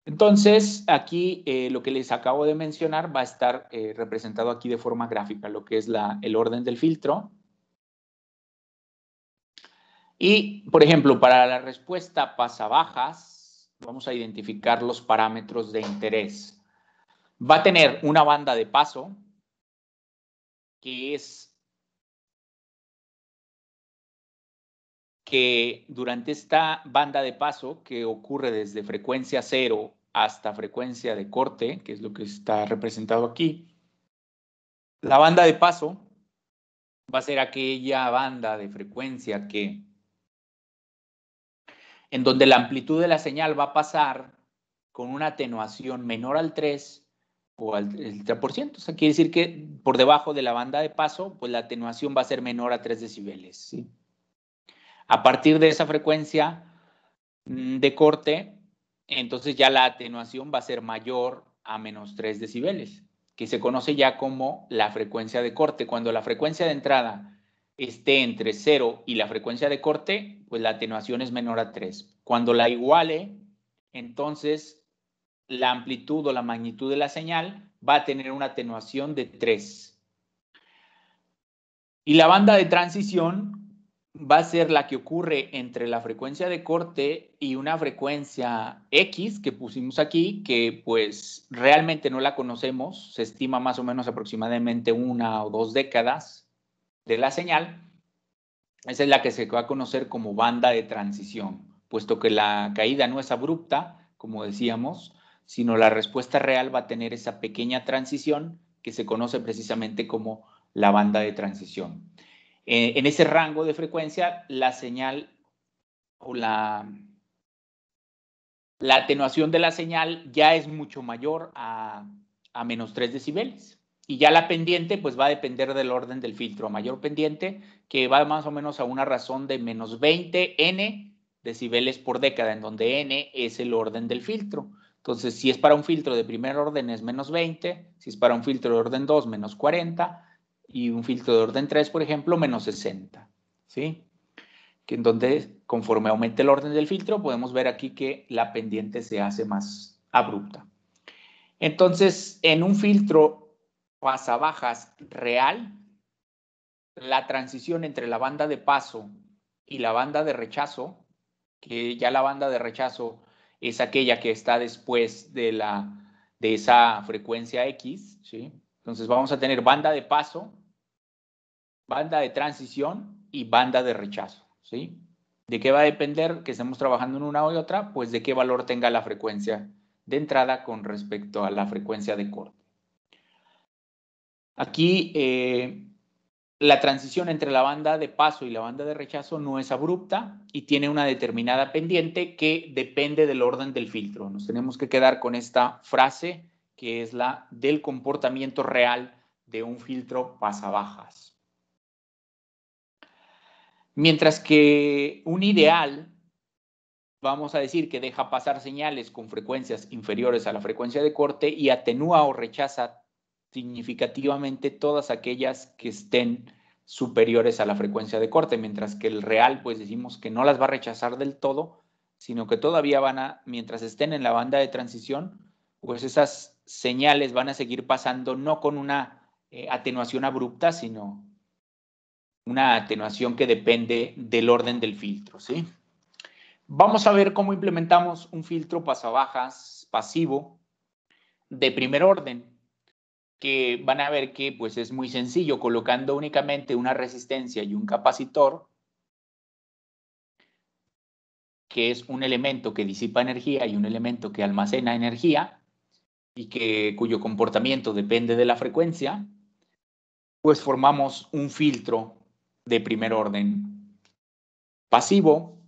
Speaker 1: Entonces, aquí lo que les acabo de mencionar va a estar representado aquí de forma gráfica, lo que es el orden del filtro. Y, por ejemplo, para la respuesta pasabajas, vamos a identificar los parámetros de interés. Va a tener una banda de paso, que es que durante esta banda de paso, que ocurre desde frecuencia 0 hasta frecuencia de corte, que es lo que está representado aquí, la banda de paso va a ser aquella banda de frecuencia en donde la amplitud de la señal va a pasar con una atenuación menor al 3 o al 30%. O sea, quiere decir que por debajo de la banda de paso, pues la atenuación va a ser menor a 3 decibeles. ¿Sí? A partir de esa frecuencia de corte, entonces ya la atenuación va a ser mayor a menos 3 decibeles, que se conoce ya como la frecuencia de corte. Cuando la frecuencia de entrada esté entre 0 y la frecuencia de corte, pues la atenuación es menor a 3. Cuando la iguale, entonces la amplitud o la magnitud de la señal va a tener una atenuación de 3. Y la banda de transición va a ser la que ocurre entre la frecuencia de corte y una frecuencia X que pusimos aquí, que pues realmente no la conocemos, se estima más o menos aproximadamente 1 o 2 décadas de la señal. Esa es la que se va a conocer como banda de transición, puesto que la caída no es abrupta, como decíamos, sino la respuesta real va a tener esa pequeña transición que se conoce precisamente como la banda de transición. En ese rango de frecuencia, la señal o la atenuación de la señal ya es mucho mayor a menos 3 decibeles. Y ya la pendiente pues va a depender del orden del filtro. A mayor pendiente, que va más o menos a una razón de menos 20 n decibeles por década, en donde n es el orden del filtro. Entonces, si es para un filtro de primer orden es menos 20, si es para un filtro de orden 2, menos 40, y un filtro de orden 3, por ejemplo, menos 60, ¿sí? Que en donde, conforme aumente el orden del filtro, podemos ver aquí que la pendiente se hace más abrupta. Entonces, en un filtro pasabajas real, la transición entre la banda de paso y la banda de rechazo, que ya la banda de rechazo es aquella que está después de esa frecuencia X, ¿sí? Entonces vamos a tener banda de paso, banda de transición y banda de rechazo, ¿sí? ¿De qué va a depender que estemos trabajando en una o otra? Pues de qué valor tenga la frecuencia de entrada con respecto a la frecuencia de corte. Aquí la transición entre la banda de paso y la banda de rechazo no es abrupta y tiene una determinada pendiente que depende del orden del filtro. Nos tenemos que quedar con esta frase que es la del comportamiento real de un filtro pasabajas. Mientras que un ideal, vamos a decir que deja pasar señales con frecuencias inferiores a la frecuencia de corte y atenúa o rechaza significativamente todas aquellas que estén superiores a la frecuencia de corte, mientras que el real, pues decimos que no las va a rechazar del todo, sino que todavía van a, mientras estén en la banda de transición, pues esas señales van a seguir pasando no con una atenuación abrupta, sino una atenuación que depende del orden del filtro, ¿sí? Vamos a ver cómo implementamos un filtro pasabajas pasivo de primer orden, que van a ver que pues es muy sencillo, colocando únicamente una resistencia y un capacitor, que es un elemento que disipa energía y un elemento que almacena energía y cuyo comportamiento depende de la frecuencia, pues formamos un filtro de primer orden pasivo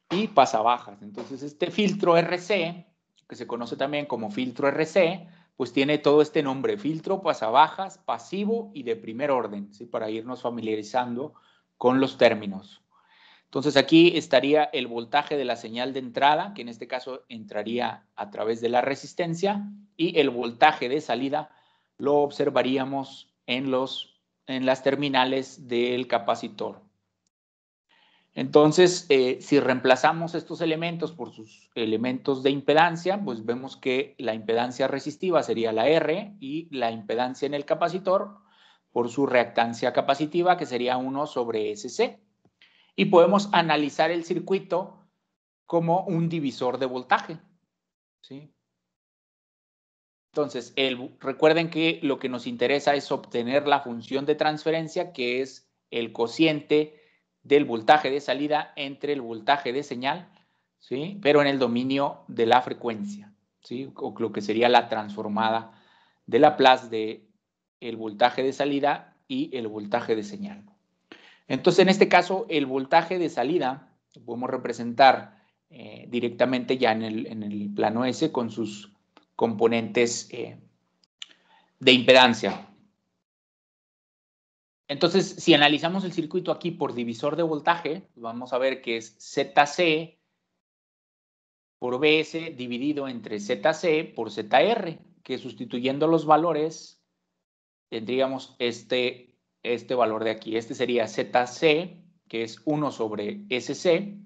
Speaker 1: y pasabajas. Entonces este filtro RC, que se conoce también como filtro RC, pues tiene todo este nombre: filtro pasabajas, pasivo y de primer orden, ¿sí? Para irnos familiarizando con los términos. Entonces aquí estaría el voltaje de la señal de entrada, que en este caso entraría a través de la resistencia, y el voltaje de salida lo observaríamos en las terminales del capacitor. Entonces, si reemplazamos estos elementos por sus elementos de impedancia, pues vemos que la impedancia resistiva sería la R y la impedancia en el capacitor por su reactancia capacitiva, que sería 1 sobre SC. Y podemos analizar el circuito como un divisor de voltaje, ¿sí? Entonces, recuerden que lo que nos interesa es obtener la función de transferencia, que es el cociente del voltaje de salida entre el voltaje de señal, ¿sí? Pero en el dominio de la frecuencia, ¿sí? O lo que sería la transformada de Laplace de el voltaje de salida y el voltaje de señal. Entonces, en este caso, el voltaje de salida lo podemos representar directamente ya en el plano S con sus componentes de impedancia. Entonces, si analizamos el circuito aquí por divisor de voltaje, vamos a ver que es ZC por BS dividido entre ZC por ZR, que sustituyendo los valores tendríamos este valor de aquí. Este sería ZC, que es 1 sobre SC,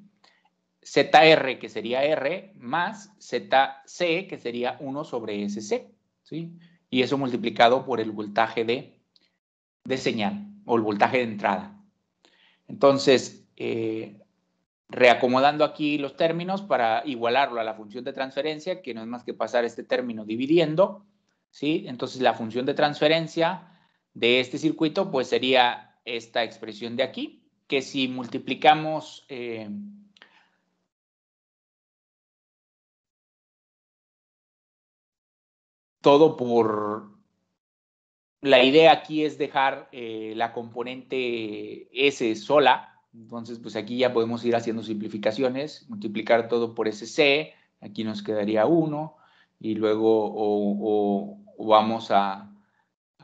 Speaker 1: ZR, que sería R, más ZC, que sería 1 sobre SC, ¿sí? Y eso multiplicado por el voltaje de señal o el voltaje de entrada. Entonces, reacomodando aquí los términos para igualarlo a la función de transferencia, que no es más que pasar este término dividiendo, ¿sí? Entonces, la función de transferencia de este circuito, pues sería esta expresión de aquí, que si multiplicamos todo por... La idea aquí es dejar la componente S sola. Entonces, pues aquí ya podemos ir haciendo simplificaciones, multiplicar todo por SC, aquí nos quedaría 1, y luego vamos a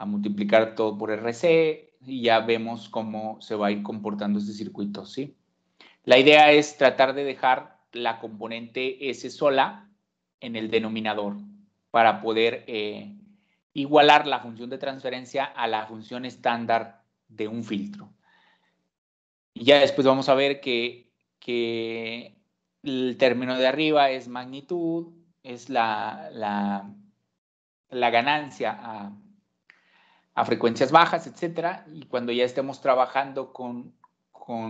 Speaker 1: multiplicar todo por RC, y ya vemos cómo se va a ir comportando este circuito, ¿sí? La idea es tratar de dejar la componente S sola en el denominador para poder igualar la función de transferencia a la función estándar de un filtro. Y ya después vamos a ver que el término de arriba es magnitud, es la ganancia a frecuencias bajas, etcétera, y cuando ya estemos trabajando con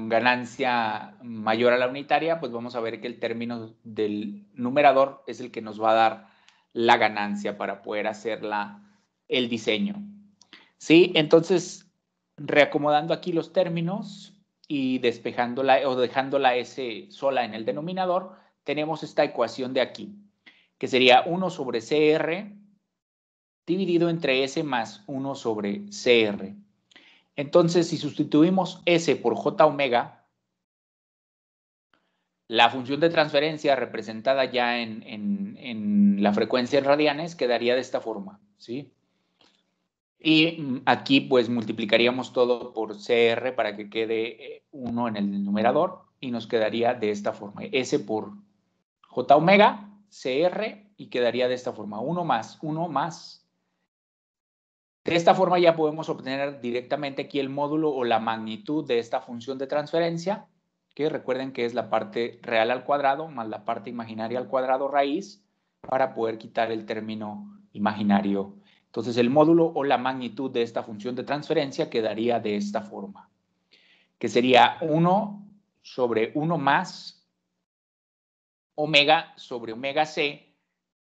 Speaker 1: ganancia mayor a la unitaria, pues vamos a ver que el término del numerador es el que nos va a dar la ganancia para poder hacer el diseño. ¿Sí? Entonces, reacomodando aquí los términos y despejándola o dejando la S sola en el denominador, tenemos esta ecuación de aquí, que sería 1 sobre CR dividido entre S más 1 sobre CR. Entonces, si sustituimos S por J omega, la función de transferencia representada ya en la frecuencia en radianes quedaría de esta forma, ¿sí? Y aquí pues multiplicaríamos todo por CR para que quede 1 en el numerador y nos quedaría de esta forma. S por J omega, CR, y quedaría de esta forma. 1 más 1 más. De esta forma ya podemos obtener directamente aquí el módulo o la magnitud de esta función de transferencia, que recuerden que es la parte real al cuadrado más la parte imaginaria al cuadrado raíz, para poder quitar el término imaginario. Entonces el módulo o la magnitud de esta función de transferencia quedaría de esta forma, que sería 1 sobre 1 más omega sobre omega c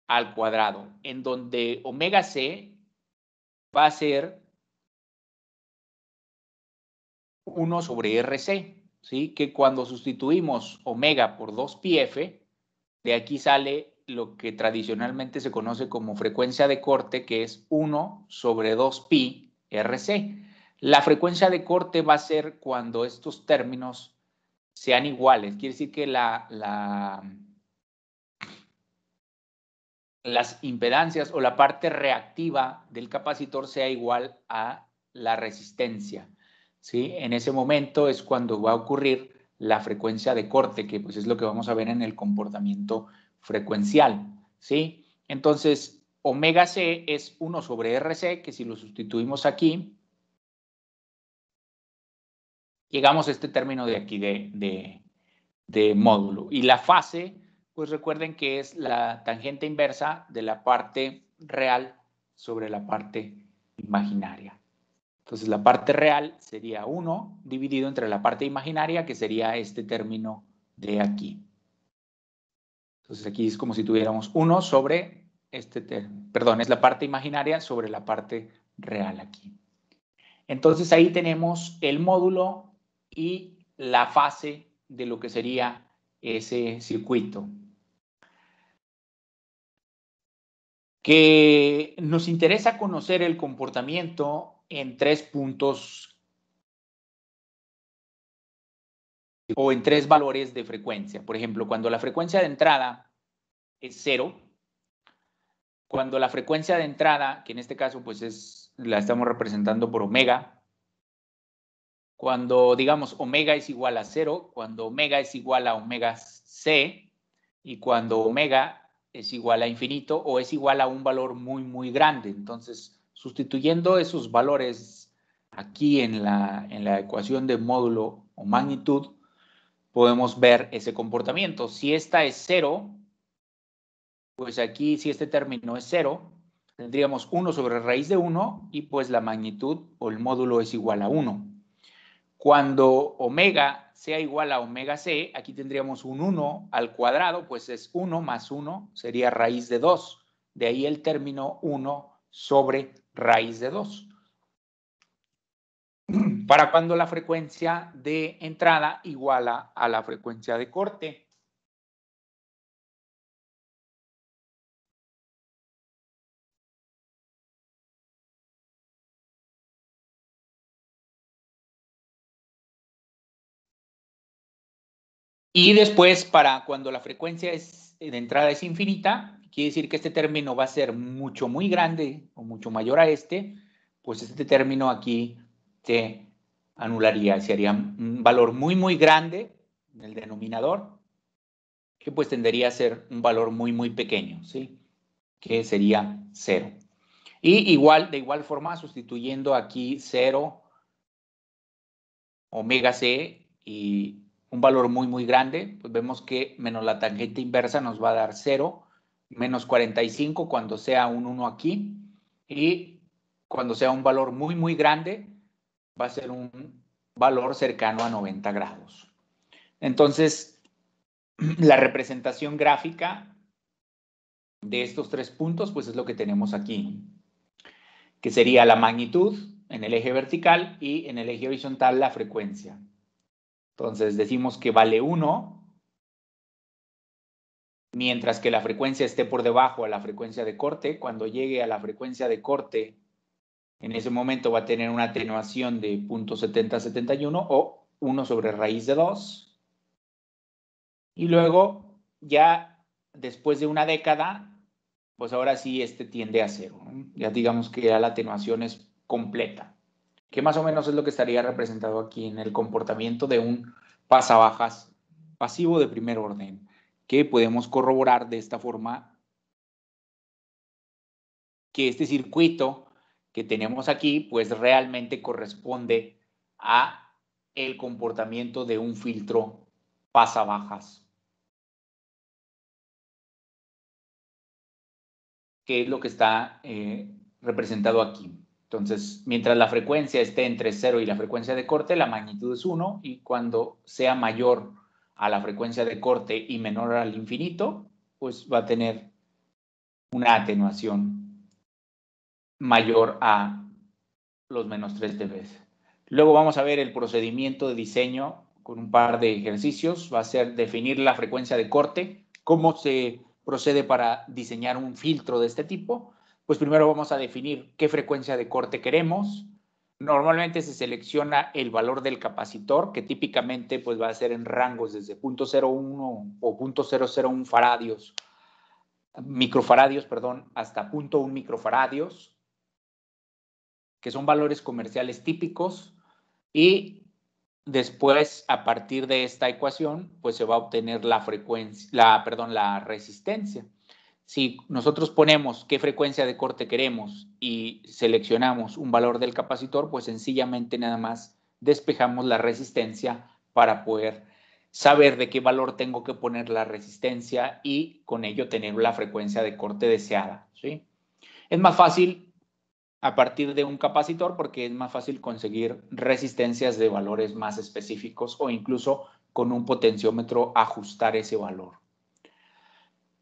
Speaker 1: al cuadrado, en donde omega c va a ser 1 sobre RC, ¿sí? Que cuando sustituimos omega por 2πf, de aquí sale lo que tradicionalmente se conoce como frecuencia de corte, que es 1 sobre 2pi RC. La frecuencia de corte va a ser cuando estos términos sean iguales. Quiere decir que las impedancias o la parte reactiva del capacitor sea igual a la resistencia, ¿sí? En ese momento es cuando va a ocurrir la frecuencia de corte, que pues es lo que vamos a ver en el comportamiento frecuencial, ¿sí? Entonces, omega c es 1 sobre RC, que si lo sustituimos aquí, llegamos a este término de aquí de módulo. Y la fase, pues recuerden que es la tangente inversa de la parte real sobre la parte imaginaria. Entonces la parte real sería 1 dividido entre la parte imaginaria, que sería este término de aquí. Entonces aquí es como si tuviéramos 1 sobre este término, perdón, es la parte imaginaria sobre la parte real aquí. Entonces ahí tenemos el módulo y la fase de lo que sería ese circuito. Que nos interesa conocer el comportamiento en 3 puntos o en 3 valores de frecuencia. Por ejemplo, cuando la frecuencia de entrada es 0, cuando la frecuencia de entrada, que en este caso pues la estamos representando por omega, cuando digamos omega es igual a 0, cuando omega es igual a omega c y cuando omega es igual a infinito o es igual a un valor muy, muy grande. Entonces, sustituyendo esos valores aquí en la ecuación de módulo o magnitud, podemos ver ese comportamiento. Si esta es 0, pues aquí si este término es 0, tendríamos 1 sobre raíz de 1 y pues la magnitud o el módulo es igual a 1. Cuando omega sea igual a omega c, aquí tendríamos un 1 al cuadrado, pues es 1 más 1, sería raíz de 2. De ahí el término 1 sobre raíz de 2. Para cuando la frecuencia de entrada iguala a la frecuencia de corte. Y después, para cuando la frecuencia de entrada es infinita, quiere decir que este término va a ser mucho, muy grande o mucho mayor a este, pues este término aquí se anularía, sería un valor muy, muy grande en el denominador, que pues tendería a ser un valor muy, muy pequeño, ¿sí? Que sería 0. Y de igual forma, sustituyendo aquí 0, omega c y un valor muy grande, pues vemos que menos la tangente inversa nos va a dar 0, menos 45 cuando sea un 1 aquí, y cuando sea un valor muy grande, va a ser un valor cercano a 90 grados. Entonces, la representación gráfica de estos 3 puntos, pues es lo que tenemos aquí, que sería la magnitud en el eje vertical y en el eje horizontal la frecuencia. Entonces decimos que vale 1, mientras que la frecuencia esté por debajo a la frecuencia de corte. Cuando llegue a la frecuencia de corte, en ese momento va a tener una atenuación de 0.7071 o 1 sobre raíz de 2. Y luego, ya después de una década, pues ahora sí tiende a 0, ¿no? Ya digamos que ya la atenuación es completa, que más o menos es lo que estaría representado aquí en el comportamiento de un pasabajas pasivo de primer orden, que podemos corroborar de esta forma que este circuito que tenemos aquí, pues realmente corresponde a el comportamiento de un filtro pasabajas, que es lo que está representado aquí. Entonces, mientras la frecuencia esté entre 0 y la frecuencia de corte, la magnitud es 1, y cuando sea mayor a la frecuencia de corte y menor al infinito, pues va a tener una atenuación mayor a los menos 3 dB. Luego vamos a ver el procedimiento de diseño con un par de ejercicios. Va a ser definir la frecuencia de corte. ¿Cómo se procede para diseñar un filtro de este tipo? Pues primero vamos a definir qué frecuencia de corte queremos. Normalmente se selecciona el valor del capacitor, que típicamente pues va a ser en rangos desde 0.01 o 0.001 microfaradios, hasta 0.1 microfaradios, que son valores comerciales típicos, y después, a partir de esta ecuación, pues se va a obtener la resistencia. Si nosotros ponemos qué frecuencia de corte queremos y seleccionamos un valor del capacitor, pues sencillamente nada más despejamos la resistencia para poder saber de qué valor tengo que poner la resistencia y con ello tener la frecuencia de corte deseada, ¿sí? Es más fácil a partir de un capacitor porque es más fácil conseguir resistencias de valores más específicos o incluso con un potenciómetro ajustar ese valor.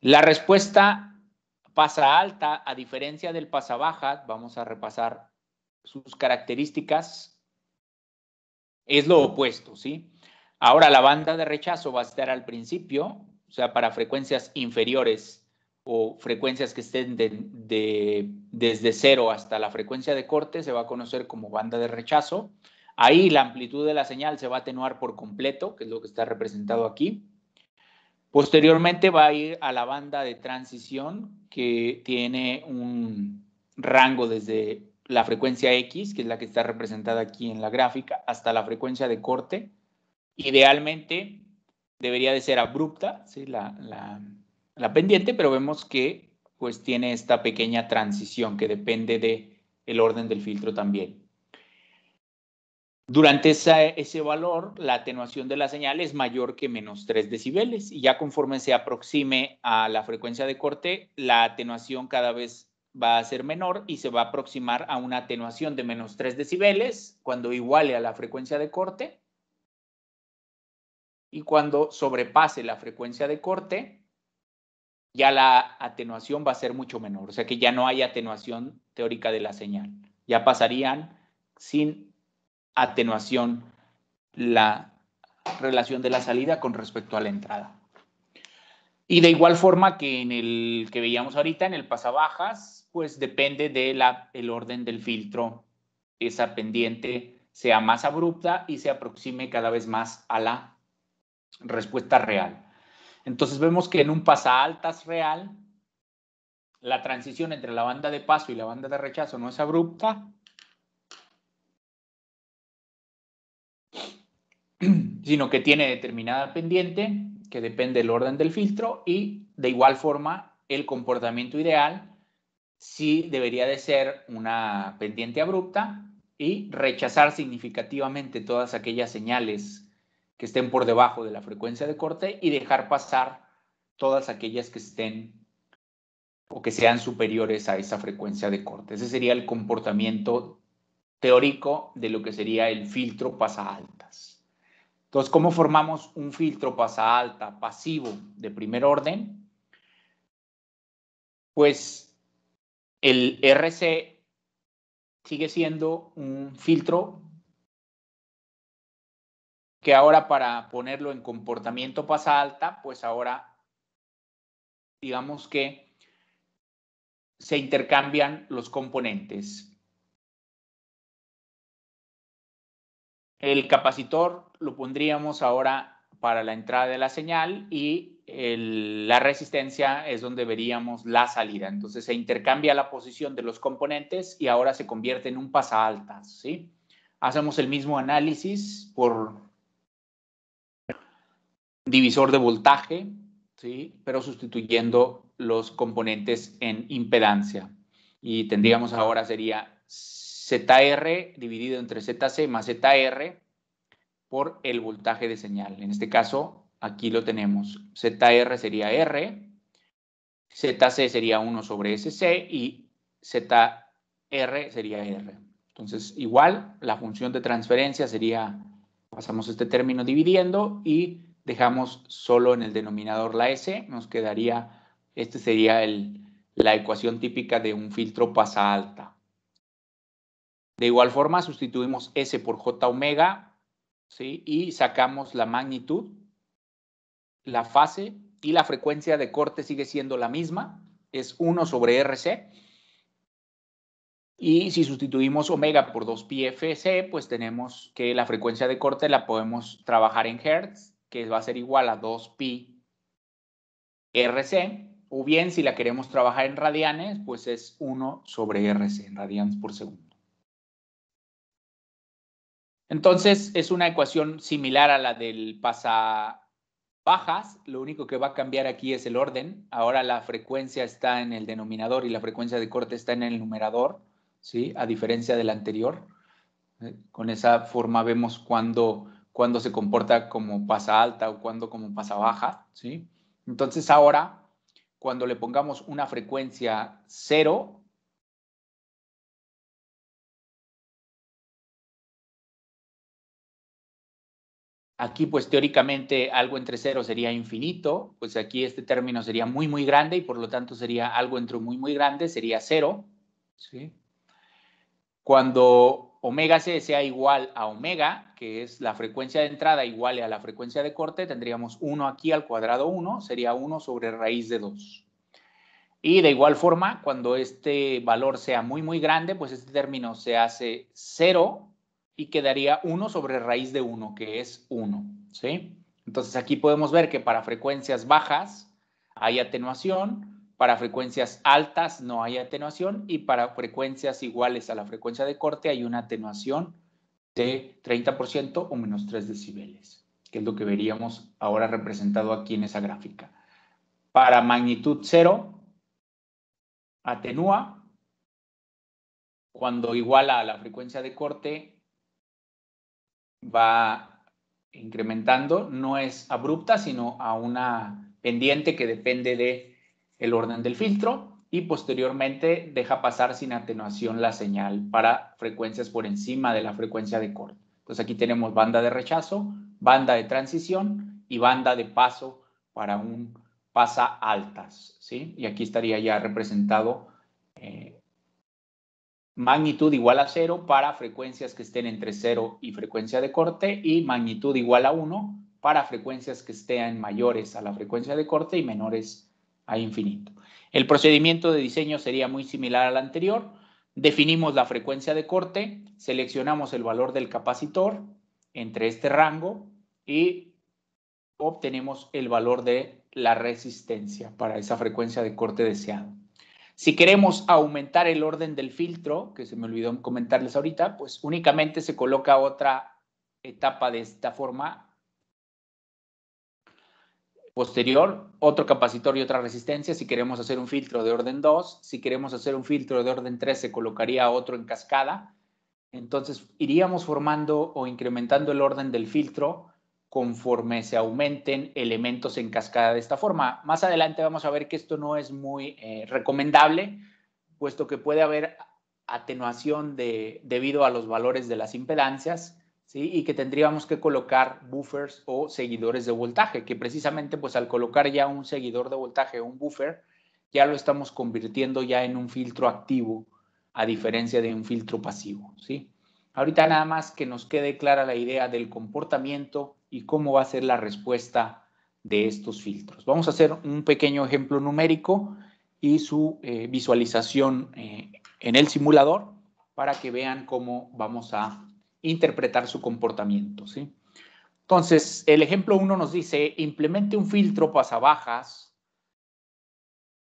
Speaker 1: La respuesta pasa alta, a diferencia del pasa baja, vamos a repasar sus características, es lo opuesto, ¿sí? Ahora la banda de rechazo va a estar al principio, o sea, para frecuencias inferiores o frecuencias que estén desde 0 hasta la frecuencia de corte, se va a conocer como banda de rechazo. Ahí la amplitud de la señal se va a atenuar por completo, que es lo que está representado aquí. Posteriormente va a ir a la banda de transición, que tiene un rango desde la frecuencia X, que es la que está representada aquí en la gráfica, hasta la frecuencia de corte. Idealmente debería de ser abrupta, ¿sí? la pendiente, pero vemos que pues tiene esta pequeña transición que depende del orden del filtro también. Durante ese valor, la atenuación de la señal es mayor que menos 3 decibeles, y ya conforme se aproxime a la frecuencia de corte, la atenuación cada vez va a ser menor y se va a aproximar a una atenuación de menos 3 decibeles cuando iguale a la frecuencia de corte. Y cuando sobrepase la frecuencia de corte, ya la atenuación va a ser mucho menor. O sea que ya no hay atenuación teórica de la señal. Ya pasarían sin atenuación la relación de la salida con respecto a la entrada. Y de igual forma que en el que veíamos ahorita, en el pasabajas, pues depende del orden del filtro. Esa pendiente sea más abrupta y se aproxime cada vez más a la respuesta real. Entonces vemos que en un pasaaltas real, la transición entre la banda de paso y la banda de rechazo no es abrupta, sino que tiene determinada pendiente que depende del orden del filtro, y de igual forma el comportamiento ideal sí debería de ser una pendiente abrupta y rechazar significativamente todas aquellas señales que estén por debajo de la frecuencia de corte y dejar pasar todas aquellas que estén o que sean superiores a esa frecuencia de corte. Ese sería el comportamiento teórico de lo que sería el filtro pasa altas. Entonces, ¿cómo formamos un filtro pasa alta pasivo de primer orden? Pues el RC sigue siendo un filtro que ahora, para ponerlo en comportamiento pasa alta, pues ahora digamos que se intercambian los componentes. El capacitor lo pondríamos ahora para la entrada de la señal y la resistencia es donde veríamos la salida. Entonces se intercambia la posición de los componentes y ahora se convierte en un pasaaltas, ¿sí? Hacemos el mismo análisis por divisor de voltaje, ¿sí? Pero sustituyendo los componentes en impedancia. Y tendríamos ahora sería ZR dividido entre ZC más ZR por el voltaje de señal. En este caso, aquí lo tenemos. ZR sería R, ZC sería 1 sobre SC y ZR sería R. Entonces, igual, la función de transferencia sería, pasamos este término dividiendo y dejamos solo en el denominador la S. Nos quedaría, este sería la ecuación típica de un filtro pasa alta. De igual forma, sustituimos S por J omega, ¿sí? Y sacamos la magnitud, la fase y la frecuencia de corte sigue siendo la misma, es 1 sobre RC. Y si sustituimos omega por 2pi FC, pues tenemos que la frecuencia de corte la podemos trabajar en hertz, que va a ser igual a 2pi RC, o bien si la queremos trabajar en radianes, pues es 1 sobre RC, en radianes por segundo. Entonces, es una ecuación similar a la del pasabajas. Lo único que va a cambiar aquí es el orden. Ahora la frecuencia está en el denominador y la frecuencia de corte está en el numerador, ¿sí? A diferencia del anterior. Con esa forma vemos cuándo se comporta como pasa alta o cuándo como pasa baja, ¿sí? Entonces, ahora, cuando le pongamos una frecuencia 0, aquí, pues teóricamente algo entre 0 sería infinito, pues aquí este término sería muy, muy grande y por lo tanto sería algo entre muy, muy grande, sería 0, ¿sí? Cuando omega c sea igual a omega, que es la frecuencia de entrada igual a la frecuencia de corte, tendríamos 1 aquí al cuadrado 1, sería 1 sobre raíz de 2. Y de igual forma, cuando este valor sea muy, muy grande, pues este término se hace 0 y quedaría 1 sobre raíz de 1, que es 1, ¿sí? Entonces aquí podemos ver que para frecuencias bajas hay atenuación, para frecuencias altas no hay atenuación y para frecuencias iguales a la frecuencia de corte hay una atenuación de 30% o menos 3 decibeles, que es lo que veríamos ahora representado aquí en esa gráfica. Para magnitud 0, atenúa cuando iguala a la frecuencia de corte, va incrementando, no es abrupta, sino a una pendiente que depende del orden del filtro y posteriormente deja pasar sin atenuación la señal para frecuencias por encima de la frecuencia de corte. Entonces aquí tenemos banda de rechazo, banda de transición y banda de paso para un pasa altas, ¿sí? Y aquí estaría ya representado magnitud igual a 0 para frecuencias que estén entre 0 y frecuencia de corte y magnitud igual a 1 para frecuencias que estén mayores a la frecuencia de corte y menores a infinito. El procedimiento de diseño sería muy similar al anterior. Definimos la frecuencia de corte, seleccionamos el valor del capacitor entre este rango y obtenemos el valor de la resistencia para esa frecuencia de corte deseado. Si queremos aumentar el orden del filtro, que se me olvidó comentarles ahorita, pues únicamente se coloca otra etapa de esta forma. Posterior, otro capacitor y otra resistencia. Si queremos hacer un filtro de orden 2, si queremos hacer un filtro de orden 3, se colocaría otro en cascada. Entonces, iríamos formando o incrementando el orden del filtro conforme se aumenten elementos en cascada de esta forma. Más adelante vamos a ver que esto no es muy recomendable, puesto que puede haber atenuación debido a los valores de las impedancias, ¿sí? Y que tendríamos que colocar buffers o seguidores de voltaje, que precisamente pues al colocar ya un seguidor de voltaje o un buffer, ya lo estamos convirtiendo ya en un filtro activo, a diferencia de un filtro pasivo, ¿sí? Ahorita nada más que nos quede clara la idea del comportamiento y cómo va a ser la respuesta de estos filtros. Vamos a hacer un pequeño ejemplo numérico y su visualización en el simulador para que vean cómo vamos a interpretar su comportamiento, ¿sí? Entonces, el ejemplo 1 nos dice, implemente un filtro pasabajas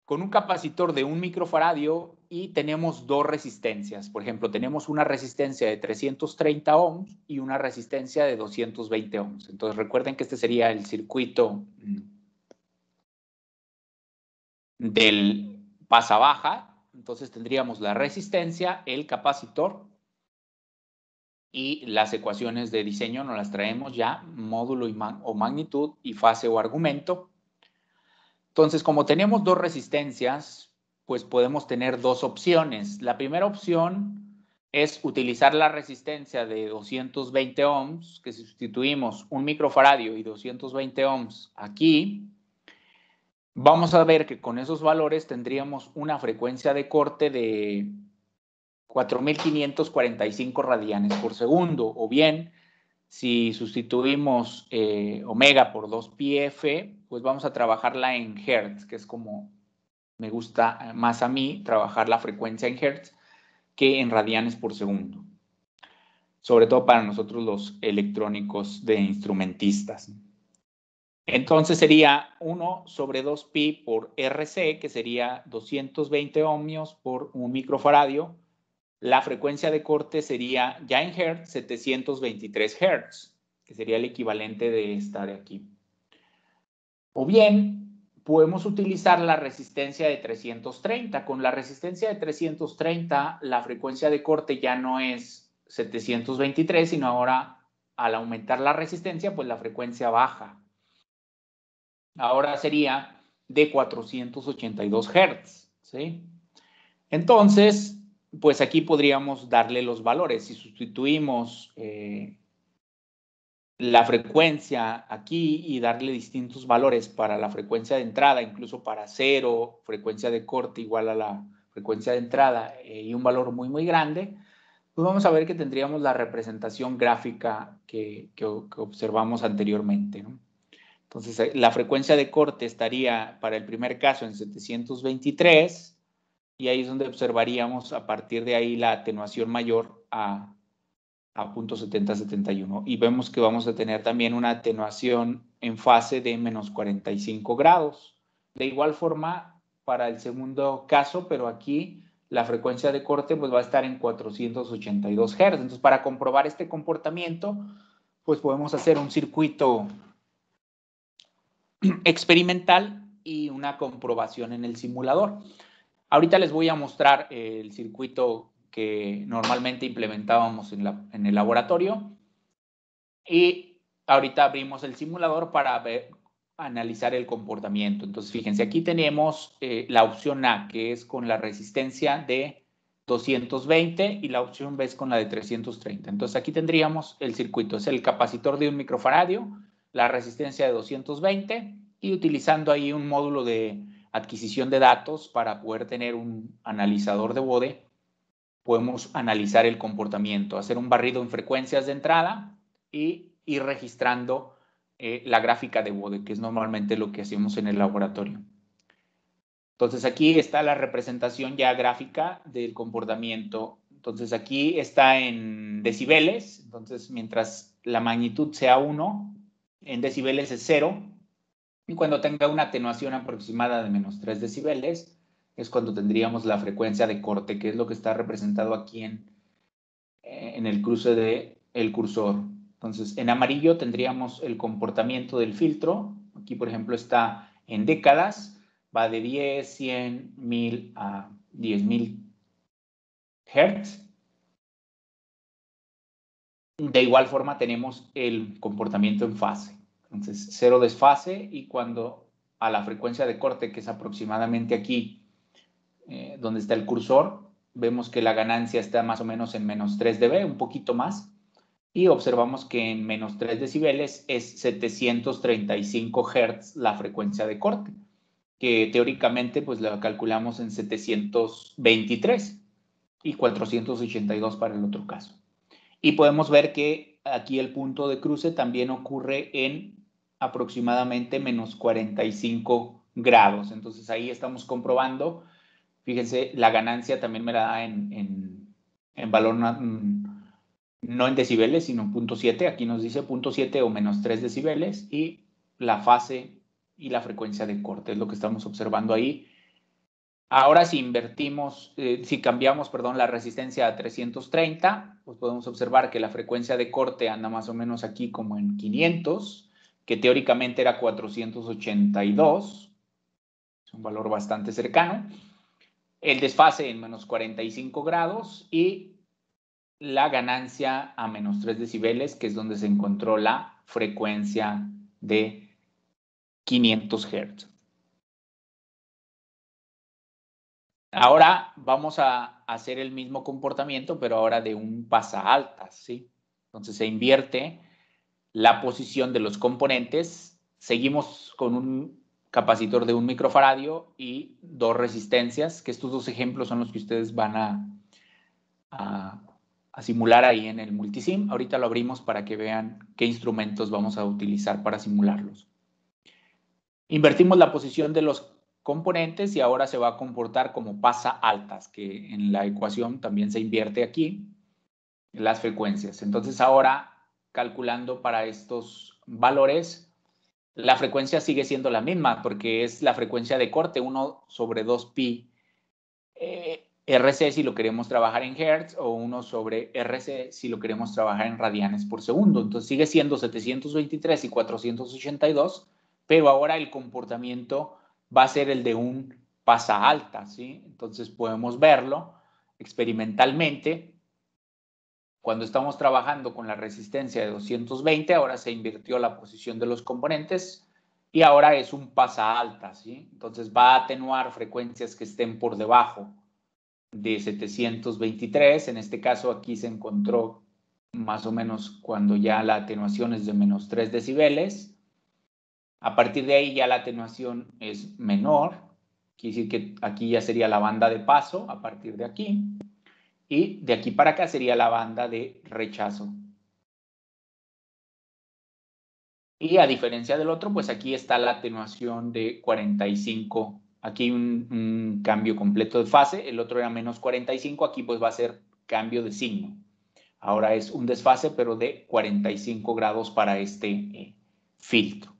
Speaker 1: con un capacitor de 1 microfaradio y tenemos dos resistencias. Por ejemplo, tenemos una resistencia de 330 ohms y una resistencia de 220 ohms. Entonces, recuerden que este sería el circuito del pasabaja. Entonces, tendríamos la resistencia, el capacitor y las ecuaciones de diseño nos las traemos ya, módulo o magnitud y fase o argumento. Entonces, como tenemos dos resistencias, pues podemos tener dos opciones. La primera opción es utilizar la resistencia de 220 ohms, que si sustituimos 1 microfaradio y 220 ohms aquí, vamos a ver que con esos valores tendríamos una frecuencia de corte de 4.545 radianes por segundo, o bien, si sustituimos omega por 2πf, pues vamos a trabajarla en hertz, que es como me gusta más a mí trabajar la frecuencia en hertz que en radianes por segundo, sobre todo para nosotros los electrónicos de instrumentistas. Entonces sería 1 sobre 2pi por RC, que sería 220 ohmios por 1 microfaradio. La frecuencia de corte sería, ya en hertz, 723 hertz, que sería el equivalente de esta de aquí. O bien, podemos utilizar la resistencia de 330. Con la resistencia de 330, la frecuencia de corte ya no es 723, sino ahora, al aumentar la resistencia, pues la frecuencia baja. Ahora sería de 482 Hz, ¿sí? Entonces, pues aquí podríamos darle los valores. Si sustituimos la frecuencia aquí y darle distintos valores para la frecuencia de entrada, incluso para 0, frecuencia de corte igual a la frecuencia de entrada y un valor muy, muy grande, pues vamos a ver que tendríamos la representación gráfica que observamos anteriormente, ¿no? Entonces, la frecuencia de corte estaría para el primer caso en 723 y ahí es donde observaríamos a partir de ahí la atenuación mayor a 0.7071 y vemos que vamos a tener también una atenuación en fase de menos 45 grados. De igual forma para el segundo caso, pero aquí la frecuencia de corte pues va a estar en 482 Hz. Entonces, para comprobar este comportamiento, pues podemos hacer un circuito experimental y una comprobación en el simulador. Ahorita les voy a mostrar el circuito que normalmente implementábamos en el laboratorio y ahorita abrimos el simulador para analizar el comportamiento. Entonces, fíjense, aquí tenemos la opción A, que es con la resistencia de 220 y la opción B es con la de 330. Entonces, aquí tendríamos el circuito. Es el capacitor de 1 microfaradio, la resistencia de 220 y utilizando ahí un módulo de adquisición de datos para poder tener un analizador de Bode, podemos analizar el comportamiento, hacer un barrido en frecuencias de entrada y ir registrando la gráfica de Bode, que es normalmente lo que hacemos en el laboratorio. Entonces, aquí está la representación ya gráfica del comportamiento. Entonces, aquí está en decibeles. Entonces, mientras la magnitud sea 1, en decibeles es 0. Y cuando tenga una atenuación aproximada de menos 3 decibeles, es cuando tendríamos la frecuencia de corte, que es lo que está representado aquí en el cruce del cursor. Entonces, en amarillo tendríamos el comportamiento del filtro, Aquí, por ejemplo, está en décadas, va de 10, 100, 1000 a 10.000 Hz. De igual forma tenemos el comportamiento en fase. Entonces, cero desfase y cuando a la frecuencia de corte, que es aproximadamente aquí, donde está el cursor, vemos que la ganancia está más o menos en menos 3 dB, un poquito más, y observamos que en menos 3 decibeles es 735 Hz la frecuencia de corte, que teóricamente pues la calculamos en 723 y 482 para el otro caso. Y podemos ver que aquí el punto de cruce también ocurre en aproximadamente menos 45 grados. Entonces ahí estamos comprobando, fíjense, la ganancia también me la da en valor no en decibeles, sino en 0.7. Aquí nos dice 0.7 o menos 3 decibeles y la fase y la frecuencia de corte es lo que estamos observando ahí. Ahora si invertimos, si cambiamos, perdón, la resistencia a 330, pues podemos observar que la frecuencia de corte anda más o menos aquí como en 500, que teóricamente era 482, es un valor bastante cercano. El desfase en menos 45 grados y la ganancia a menos 3 decibeles, que es donde se encontró la frecuencia de 500 Hz. Ahora vamos a hacer el mismo comportamiento, pero ahora de un pasaaltas, ¿sí? Entonces se invierte la posición de los componentes. Seguimos con un capacitor de 1 microfaradio y 2 resistencias, que estos dos ejemplos son los que ustedes van a simular ahí en el multisim. Ahorita lo abrimos para que vean qué instrumentos vamos a utilizar para simularlos. Invertimos la posición de los componentes y ahora se va a comportar como pasaaltas, que en la ecuación también se invierte aquí las frecuencias. Entonces ahora, calculando para estos valores, la frecuencia sigue siendo la misma porque es la frecuencia de corte, 1 sobre 2pi RC si lo queremos trabajar en Hertz o 1 sobre RC si lo queremos trabajar en radianes por segundo. Entonces sigue siendo 723 y 482, pero ahora el comportamiento va a ser el de un pasaalta, ¿sí? Entonces podemos verlo experimentalmente. Cuando estamos trabajando con la resistencia de 220, ahora se invirtió la posición de los componentes y ahora es un pasaalta, ¿sí? Entonces va a atenuar frecuencias que estén por debajo de 723. En este caso aquí se encontró más o menos cuando ya la atenuación es de menos 3 decibeles. A partir de ahí ya la atenuación es menor, quiere decir que aquí ya sería la banda de paso a partir de aquí, y de aquí para acá sería la banda de rechazo. Y a diferencia del otro, pues aquí está la atenuación de 45. Aquí un cambio completo de fase, el otro era menos 45, aquí pues va a ser cambio de signo. Ahora es un desfase, pero de 45 grados para este filtro.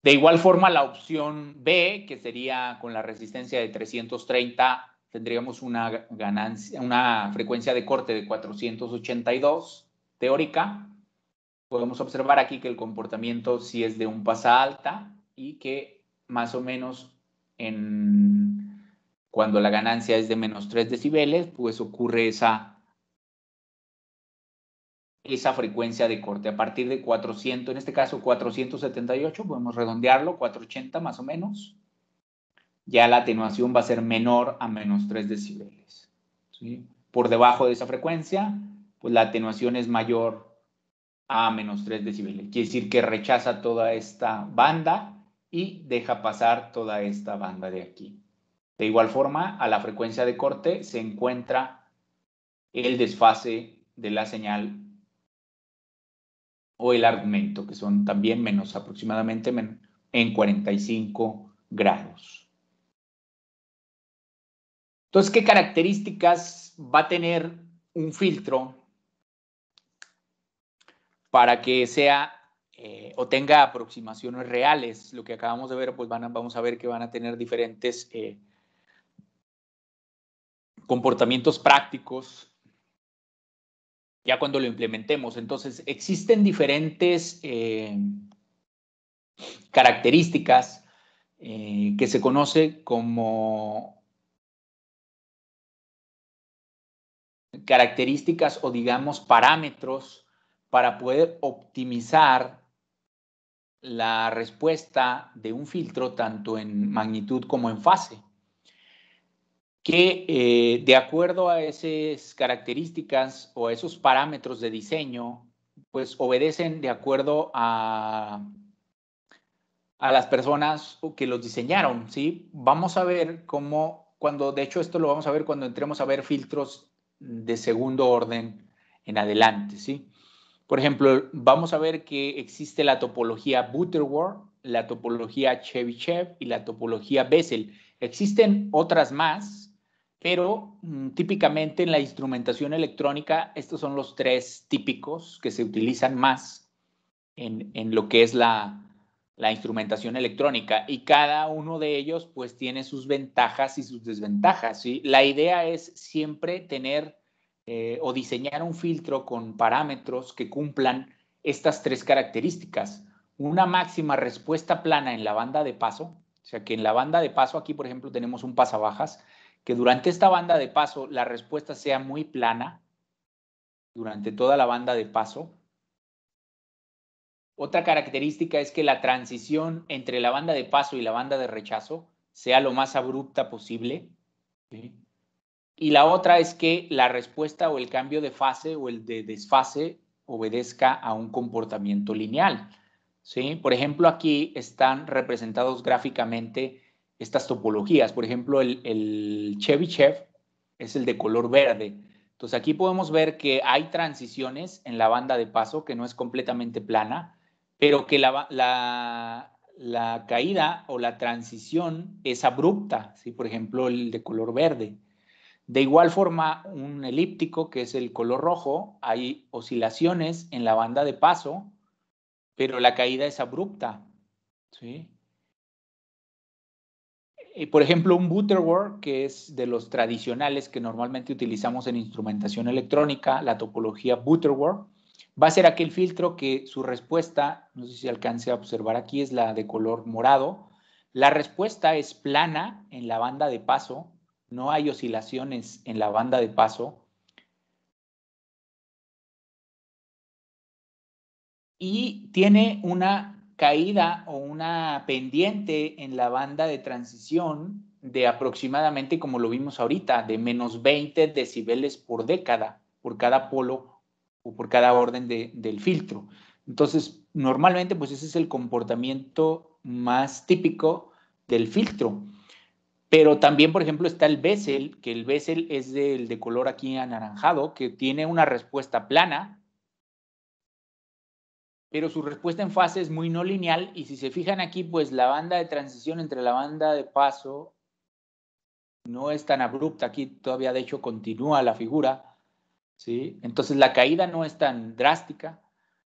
Speaker 1: De igual forma, la opción B, que sería con la resistencia de 330, tendríamos una frecuencia de corte de 482 teórica. Podemos observar aquí que el comportamiento sí es de un pasaalta y que más o menos cuando la ganancia es de menos 3 decibeles, pues ocurre esa frecuencia de corte. A partir de 400, en este caso 478, podemos redondearlo, 480 más o menos, ya la atenuación va a ser menor a menos 3 decibeles. ¿Sí? Por debajo de esa frecuencia, pues la atenuación es mayor a menos 3 decibeles. Quiere decir que rechaza toda esta banda y deja pasar toda esta banda de aquí. De igual forma, a la frecuencia de corte se encuentra el desfase de la señal o el argumento, que son también menos aproximadamente en 45 grados. Entonces, ¿qué características va a tener un filtro para que sea o tenga aproximaciones reales? Lo que acabamos de ver, pues vamos a ver que van a tener diferentes comportamientos prácticos ya cuando lo implementemos. Entonces, existen diferentes características que se conoce como características o digamos parámetros para poder optimizar la respuesta de un filtro tanto en magnitud como en fase, que de acuerdo a esas características o a esos parámetros de diseño, pues obedecen de acuerdo a las personas que los diseñaron, ¿sí? Vamos a ver cómo, de hecho esto lo vamos a ver cuando entremos a ver filtros de segundo orden en adelante, ¿sí? Por ejemplo, vamos a ver que existe la topología Butterworth, la topología Chebyshev y la topología Bessel. Existen otras más, pero típicamente en la instrumentación electrónica estos son los tres típicos que se utilizan más en lo que es la instrumentación electrónica, y cada uno de ellos pues tiene sus ventajas y sus desventajas, ¿sí? La idea es siempre tener o diseñar un filtro con parámetros que cumplan estas tres características. Una máxima respuesta plana en la banda de paso, o sea que en la banda de paso aquí por ejemplo tenemos un pasabajas, que durante esta banda de paso la respuesta sea muy plana durante toda la banda de paso. Otra característica es que la transición entre la banda de paso y la banda de rechazo sea lo más abrupta posible, ¿sí? Y la otra es que la respuesta o el cambio de fase o el de desfase obedezca a un comportamiento lineal, ¿sí? Por ejemplo, aquí están representados gráficamente estas topologías. Por ejemplo, el Chebyshev es el de color verde. Entonces, aquí podemos ver que hay transiciones en la banda de paso que no es completamente plana, pero que la caída o la transición es abrupta, ¿sí? Por ejemplo, el de color verde. De igual forma, un elíptico, que es el color rojo, hay oscilaciones en la banda de paso, pero la caída es abrupta, ¿sí? Por ejemplo, un Butterworth, que es de los tradicionales que normalmente utilizamos en instrumentación electrónica, la topología Butterworth, va a ser aquel filtro que su respuesta, no sé si alcance a observar aquí, es la de color morado. La respuesta es plana en la banda de paso, no hay oscilaciones en la banda de paso, y tiene una caída o una pendiente en la banda de transición de aproximadamente, como lo vimos ahorita, de menos 20 decibeles por década, por cada polo o por cada orden del filtro. Entonces, normalmente, pues ese es el comportamiento más típico del filtro. Pero también, por ejemplo, está el Bessel, que el Bessel es de color aquí anaranjado, que tiene una respuesta plana, pero su respuesta en fase es muy no lineal, y si se fijan aquí, pues la banda de transición entre la banda de paso no es tan abrupta, aquí todavía de hecho continúa la figura, ¿sí? Entonces la caída no es tan drástica.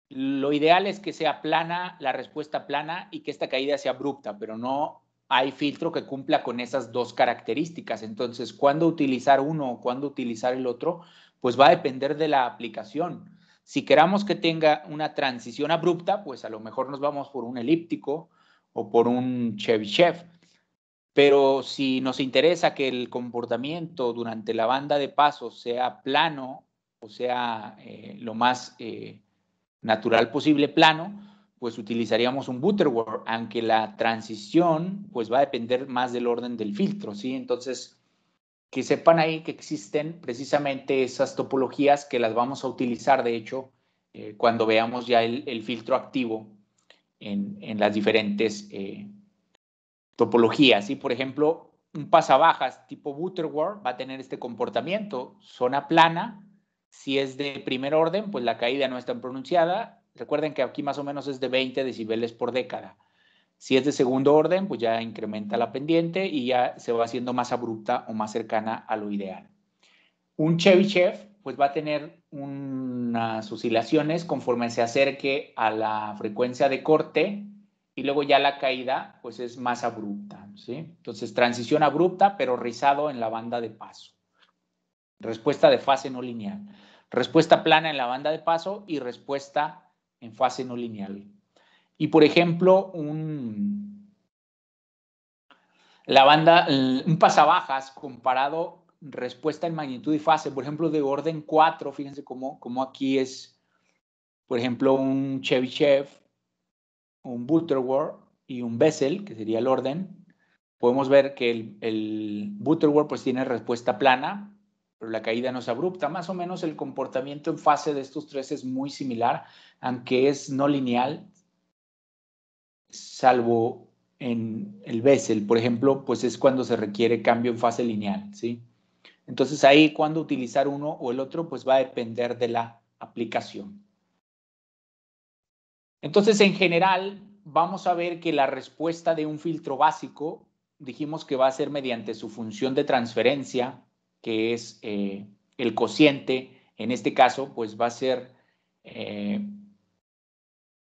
Speaker 1: Lo ideal es que sea plana, la respuesta plana, y que esta caída sea abrupta, pero no hay filtro que cumpla con esas dos características. Entonces, ¿cuándo utilizar uno o cuándo utilizar el otro? Pues va a depender de la aplicación. Si queramos que tenga una transición abrupta, pues a lo mejor nos vamos por un elíptico o por un Chebyshev. Pero si nos interesa que el comportamiento durante la banda de paso sea plano, o sea, lo más natural posible plano, pues utilizaríamos un Butterworth, aunque la transición pues va a depender más del orden del filtro, ¿sí? Entonces, que sepan ahí que existen precisamente esas topologías que las vamos a utilizar, de hecho, cuando veamos ya el filtro activo en las diferentes topologías, ¿sí? Por ejemplo, un pasabajas tipo Butterworth va a tener este comportamiento, zona plana. Si es de primer orden, pues la caída no es tan pronunciada. Recuerden que aquí más o menos es de 20 decibeles por década. Si es de segundo orden, pues ya incrementa la pendiente y ya se va haciendo más abrupta o más cercana a lo ideal. Un Chebyshev pues va a tener unas oscilaciones conforme se acerque a la frecuencia de corte, y luego ya la caída pues es más abrupta, ¿sí? Entonces, transición abrupta pero rizado en la banda de paso. Respuesta de fase no lineal. Respuesta plana en la banda de paso y respuesta en fase no lineal. Y, por ejemplo, un pasabajas comparado respuesta en magnitud y fase, por ejemplo, de orden 4, fíjense cómo aquí es, por ejemplo, un Chebyshev, un Butterworth y un Bessel, que sería el orden. Podemos ver que el Butterworth pues tiene respuesta plana, pero la caída no es abrupta. Más o menos el comportamiento en fase de estos tres es muy similar, aunque es no lineal, salvo en el Bessel, por ejemplo, pues es cuando se requiere cambio en fase lineal, ¿sí? Entonces ahí cuando utilizar uno o el otro, pues va a depender de la aplicación. Entonces, en general, vamos a ver que la respuesta de un filtro básico, dijimos que va a ser mediante su función de transferencia, que es el cociente. En este caso, pues va a ser,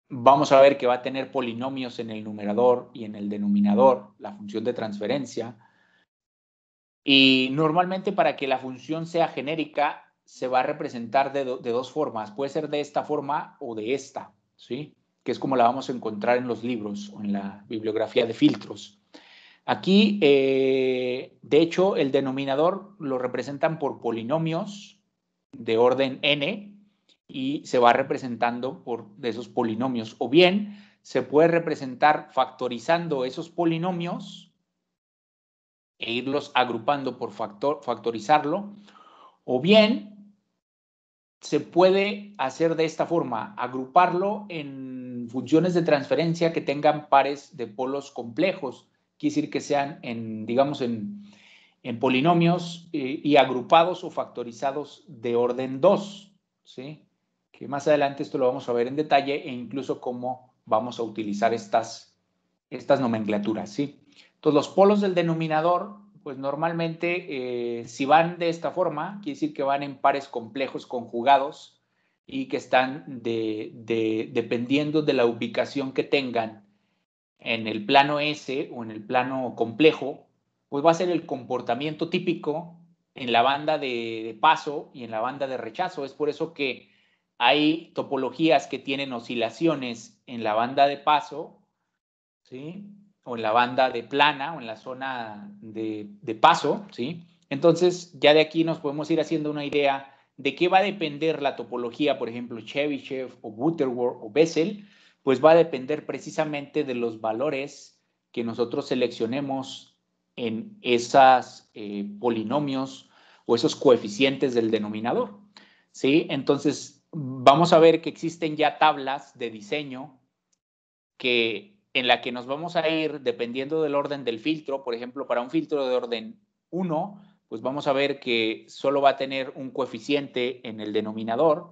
Speaker 1: vamos a ver que va a tener polinomios en el numerador y en el denominador, la función de transferencia. Y normalmente para que la función sea genérica, se va a representar de dos formas. Puede ser de esta forma o de esta, ¿sí? Que es como la vamos a encontrar en los libros o en la bibliografía de filtros. Aquí, de hecho, el denominador lo representan por polinomios de orden n y se va representando de esos polinomios. O bien, se puede representar factorizando esos polinomios e irlos agrupando por factorizarlo, o bien se puede hacer de esta forma, agruparlo en funciones de transferencia que tengan pares de polos complejos, quiere decir que sean digamos, en polinomios y agrupados o factorizados de orden 2, ¿sí? Que más adelante esto lo vamos a ver en detalle e incluso cómo vamos a utilizar estas nomenclaturas, ¿sí? Entonces, los polos del denominador, pues normalmente, si van de esta forma, quiere decir que van en pares complejos conjugados y que están dependiendo de la ubicación que tengan en el plano S o en el plano complejo, pues va a ser el comportamiento típico en la banda de paso y en la banda de rechazo. Es por eso que hay topologías que tienen oscilaciones en la banda de paso, ¿sí? O en la banda de plana o en la zona de paso, ¿sí? Entonces, ya de aquí nos podemos ir haciendo una idea de qué va a depender la topología, por ejemplo, Chebyshev o Butterworth o Bessel, pues va a depender precisamente de los valores que nosotros seleccionemos en esos polinomios o esos coeficientes del denominador, ¿sí? Entonces, vamos a ver que existen ya tablas de diseño en la que nos vamos a ir dependiendo del orden del filtro. Por ejemplo, para un filtro de orden 1, pues vamos a ver que solo va a tener un coeficiente en el denominador,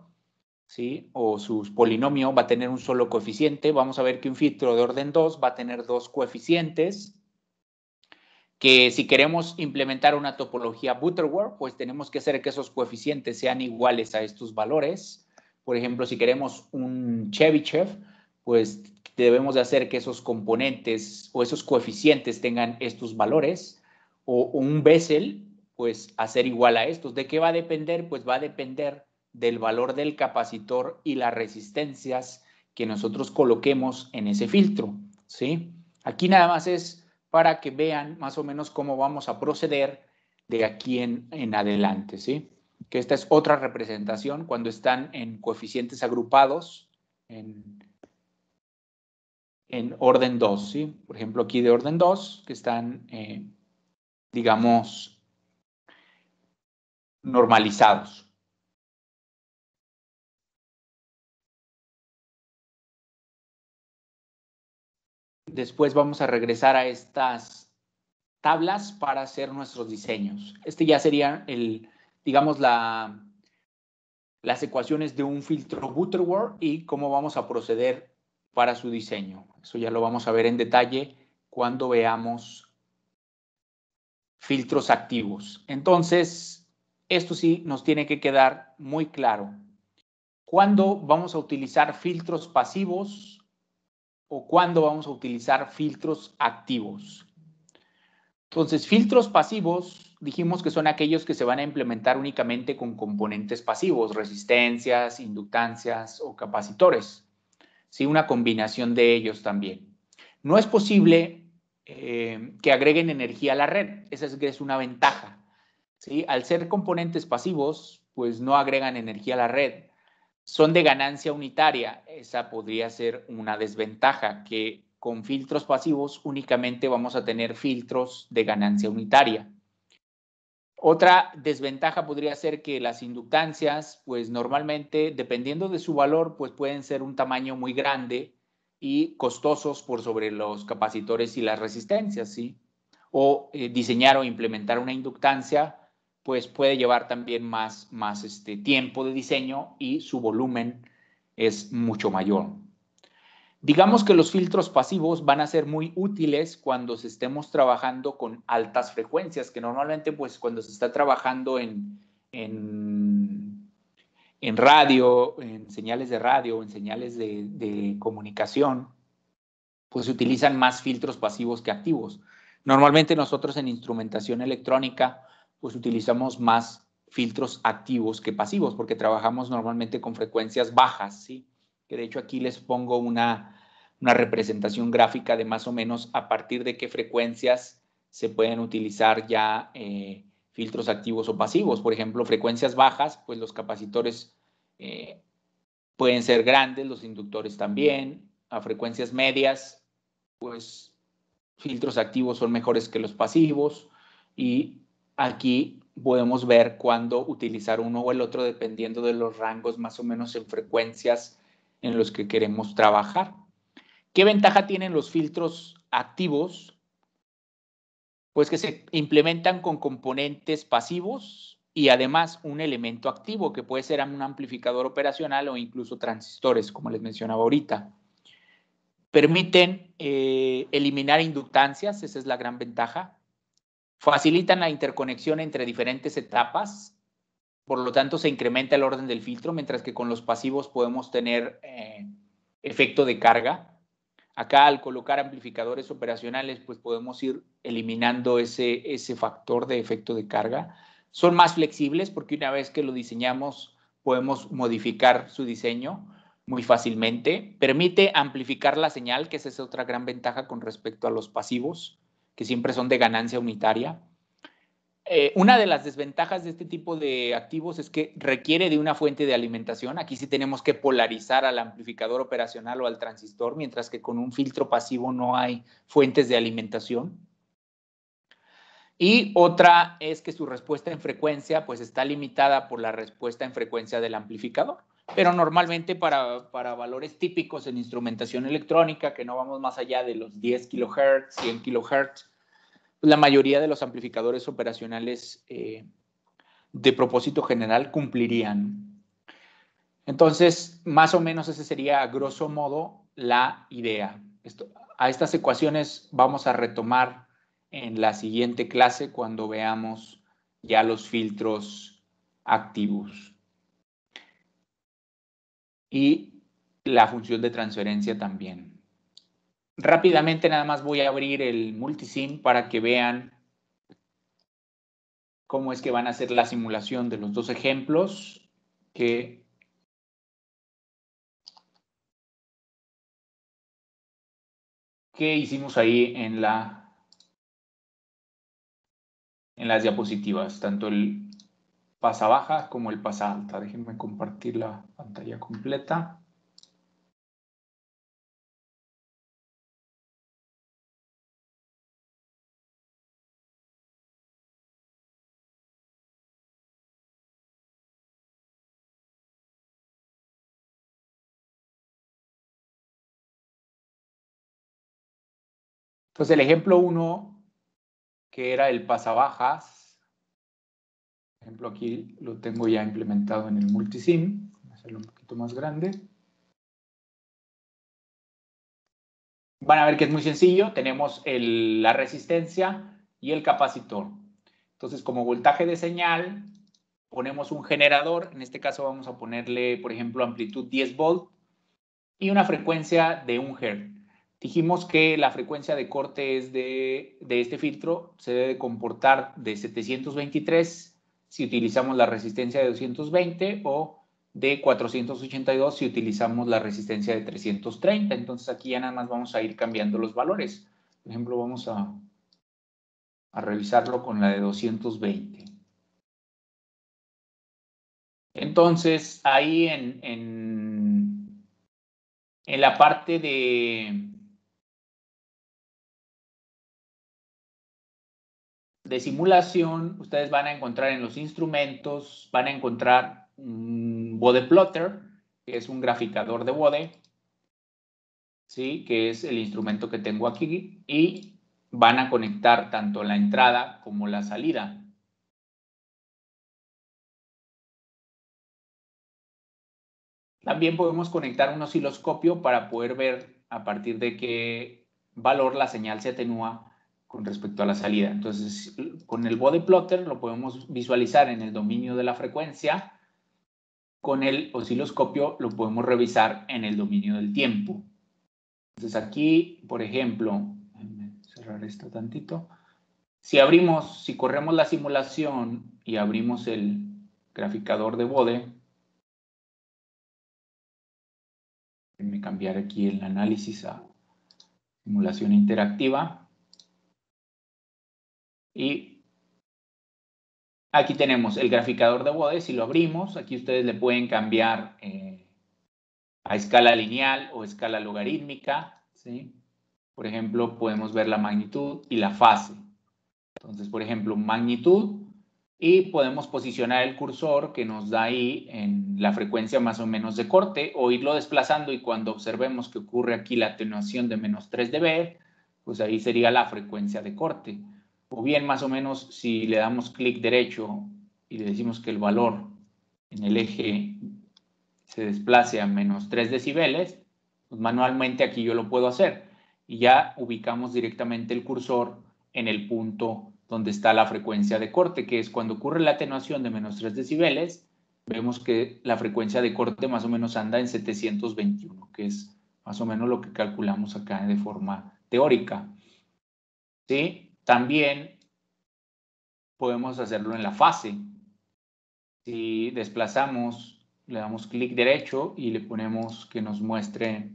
Speaker 1: ¿sí? O su polinomio va a tener un solo coeficiente. Vamos a ver que un filtro de orden 2 va a tener dos coeficientes, que si queremos implementar una topología Butterworth, pues tenemos que hacer que esos coeficientes sean iguales a estos valores. Por ejemplo, si queremos un Chebyshev, pues debemos de hacer que esos componentes o esos coeficientes tengan estos valores, o un Bessel, pues hacer igual a estos. ¿De qué va a depender? Pues va a depender del valor del capacitor y las resistencias que nosotros coloquemos en ese filtro, ¿sí? Aquí nada más es para que vean más o menos cómo vamos a proceder de aquí en adelante, ¿sí? Que esta es otra representación cuando están en coeficientes agrupados en orden 2, ¿sí? Por ejemplo, aquí de orden 2, que están, digamos, normalizados. Después vamos a regresar a estas tablas para hacer nuestros diseños. Este ya sería digamos, las ecuaciones de un filtro Butterworth y cómo vamos a proceder para su diseño. Eso ya lo vamos a ver en detalle cuando veamos filtros activos. Entonces, esto sí nos tiene que quedar muy claro. ¿Cuándo vamos a utilizar filtros pasivos o cuándo vamos a utilizar filtros activos? Entonces, filtros pasivos, dijimos que son aquellos que se van a implementar únicamente con componentes pasivos, resistencias, inductancias o capacitores. ¿sí? Una combinación de ellos también. No es posible que agreguen energía a la red. Esa es una ventaja, ¿sí? Al ser componentes pasivos, pues no agregan energía a la red. Son de ganancia unitaria. Esa podría ser una desventaja, que con filtros pasivos únicamente vamos a tener filtros de ganancia unitaria. Otra desventaja podría ser que las inductancias, pues normalmente, dependiendo de su valor, pues pueden ser un tamaño muy grande y costosos por sobre los capacitores y las resistencias, ¿sí? O diseñar o implementar una inductancia, pues puede llevar también más tiempo de diseño y su volumen es mucho mayor. Digamos que los filtros pasivos van a ser muy útiles cuando estemos trabajando con altas frecuencias, que normalmente pues cuando se está trabajando en radio, en señales de radio, en señales de comunicación, pues se utilizan más filtros pasivos que activos. Normalmente nosotros en instrumentación electrónica pues utilizamos más filtros activos que pasivos, porque trabajamos normalmente con frecuencias bajas, ¿sí? Que de hecho aquí les pongo una representación gráfica de más o menos a partir de qué frecuencias se pueden utilizar ya filtros activos o pasivos. Por ejemplo, frecuencias bajas, pues los capacitores pueden ser grandes, los inductores también. A frecuencias medias, pues filtros activos son mejores que los pasivos, y aquí podemos ver cuándo utilizar uno o el otro dependiendo de los rangos más o menos en frecuencias en los que queremos trabajar. ¿Qué ventaja tienen los filtros activos? Pues que se implementan con componentes pasivos y además un elemento activo que puede ser un amplificador operacional o incluso transistores, como les mencionaba ahorita. Permiten eliminar inductancias, esa es la gran ventaja. Facilitan la interconexión entre diferentes etapas, por lo tanto se incrementa el orden del filtro, mientras que con los pasivos podemos tener efecto de carga. Acá al colocar amplificadores operacionales, pues podemos ir eliminando ese factor de efecto de carga. Son más flexibles porque una vez que lo diseñamos podemos modificar su diseño muy fácilmente. Permite amplificar la señal, que esa es otra gran ventaja con respecto a los pasivos, que siempre son de ganancia unitaria. Una de las desventajas de este tipo de activos es que requiere de una fuente de alimentación. Aquí sí tenemos que polarizar al amplificador operacional o al transistor, mientras que con un filtro pasivo no hay fuentes de alimentación. Y otra es que su respuesta en frecuencia pues está limitada por la respuesta en frecuencia del amplificador. Pero normalmente para valores típicos en instrumentación electrónica, que no vamos más allá de los 10 kHz, 100 kHz, la mayoría de los amplificadores operacionales de propósito general cumplirían. Entonces, más o menos ese sería a grosso modo la idea. A estas ecuaciones vamos a retomar en la siguiente clase cuando veamos ya los filtros activos. Y la función de transferencia también. Rápidamente nada más voy a abrir el multisim para que vean cómo es que van a hacer la simulación de los dos ejemplos que hicimos ahí en las diapositivas, tanto el pasa baja como el pasa alta. Déjenme compartir la pantalla completa. Entonces el ejemplo 1, que era el pasa bajas, por ejemplo aquí lo tengo ya implementado en el multisim. Voy a hacerlo un poquito más grande. Van a ver que es muy sencillo. Tenemos la resistencia y el capacitor. Entonces, como voltaje de señal, ponemos un generador. En este caso vamos a ponerle, por ejemplo, amplitud 10 volt y una frecuencia de 1 Hz. Dijimos que la frecuencia de corte es de este filtro se debe comportar de 723 si utilizamos la resistencia de 220 o de 482 si utilizamos la resistencia de 330. Entonces aquí ya nada más vamos a ir cambiando los valores. Por ejemplo, vamos a revisarlo con la de 220. Entonces, ahí en la parte de simulación, ustedes van a encontrar en los instrumentos, van a encontrar un bode plotter, que es un graficador de bode, ¿sí? Que es el instrumento que tengo aquí, y van a conectar tanto la entrada como la salida. También podemos conectar un osciloscopio para poder ver a partir de qué valor la señal se atenúa con respecto a la salida. Entonces, con el bode plotter lo podemos visualizar en el dominio de la frecuencia. Con el osciloscopio lo podemos revisar en el dominio del tiempo. Entonces aquí, por ejemplo, déjenme cerrar esto tantito. Si corremos la simulación y abrimos el graficador de bode, déjenme cambiar aquí el análisis a simulación interactiva. Y aquí tenemos el graficador de bode. Si lo abrimos, aquí ustedes le pueden cambiar a escala lineal o escala logarítmica, ¿sí? Por ejemplo, podemos ver la magnitud y la fase. Entonces, por ejemplo, magnitud, y podemos posicionar el cursor que nos da ahí en la frecuencia más o menos de corte, o irlo desplazando, y cuando observemos que ocurre aquí la atenuación de menos 3 dB, pues ahí sería la frecuencia de corte. O bien, más o menos, si le damos clic derecho y le decimos que el valor en el eje se desplace a menos 3 decibeles, pues manualmente aquí yo lo puedo hacer. Y ya ubicamos directamente el cursor en el punto donde está la frecuencia de corte, que es cuando ocurre la atenuación de menos 3 decibeles, vemos que la frecuencia de corte más o menos anda en 721, que es más o menos lo que calculamos acá de forma teórica. ¿Sí? También podemos hacerlo en la fase. Si desplazamos, le damos clic derecho y le ponemos que nos muestre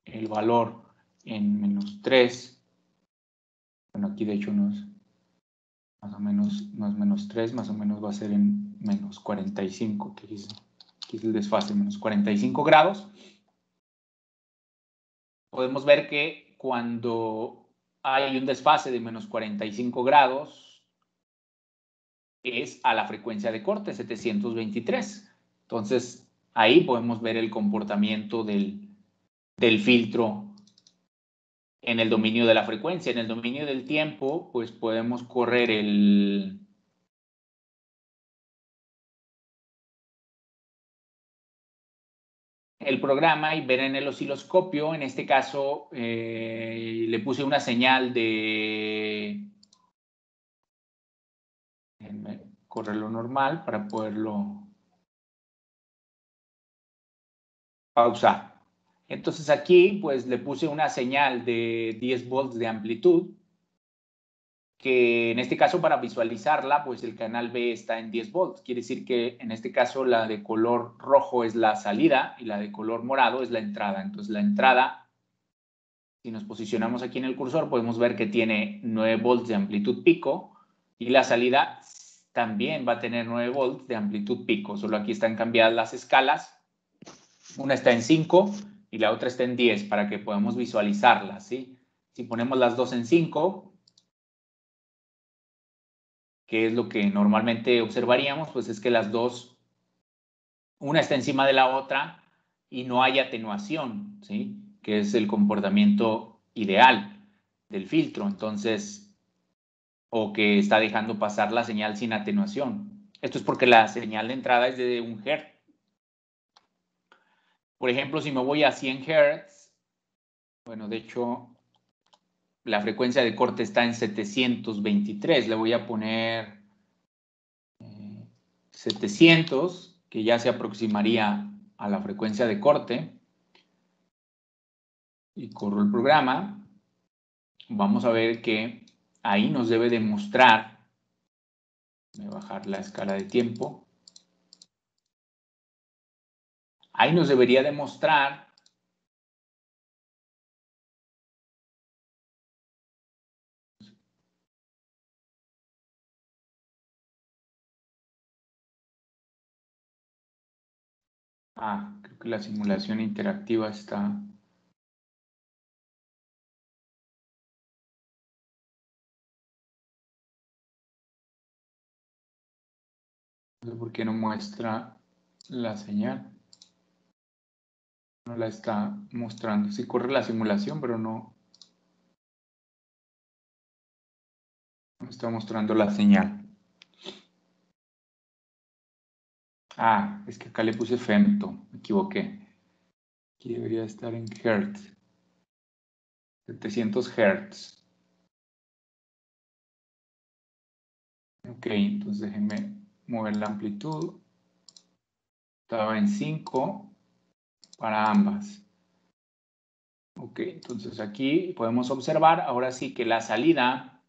Speaker 1: el valor en menos 3. Bueno, aquí de hecho no es más o menos, no es menos 3, más o menos va a ser en menos 45, que es el desfase, menos 45 grados. Podemos ver que cuando hay un desfase de menos 45 grados es a la frecuencia de corte, 723. Entonces, ahí podemos ver el comportamiento del filtro en el dominio de la frecuencia. En el dominio del tiempo, pues podemos correr el programa y ver en el osciloscopio. En este caso, le puse una señal de... Déjenme correrlo normal para poderlo pausar. Entonces aquí, pues le puse una señal de 10 volts de amplitud, que en este caso para visualizarla, pues el canal B está en 10 volts. Quiere decir que en este caso la de color rojo es la salida y la de color morado es la entrada. Entonces la entrada, si nos posicionamos aquí en el cursor, podemos ver que tiene 9 volts de amplitud pico, y la salida también va a tener 9 volts de amplitud pico. Solo aquí están cambiadas las escalas. Una está en 5 y la otra está en 10 para que podamos visualizarlas, ¿sí? Si ponemos las dos en 5, que es lo que normalmente observaríamos, pues es que las dos, una está encima de la otra y no hay atenuación, ¿sí? Que es el comportamiento ideal del filtro. Entonces, o que está dejando pasar la señal sin atenuación. Esto es porque la señal de entrada es de 1 Hz. Por ejemplo, si me voy a 100 Hz, bueno, de hecho, la frecuencia de corte está en 723. Le voy a poner 700, que ya se aproximaría a la frecuencia de corte. Y corro el programa. Vamos a ver que ahí nos debe demostrar. Voy a bajar la escala de tiempo. Ahí nos debería demostrar creo que la simulación interactiva está... No sé por qué no muestra la señal. No la está mostrando. Sí corre la simulación, pero no está mostrando la señal. Es que acá le puse femto. Me equivoqué. Aquí debería estar en hertz. 700 hertz. Ok, entonces déjenme mover la amplitud. Estaba en 5 para ambas. Ok, entonces aquí podemos observar ahora sí que la salida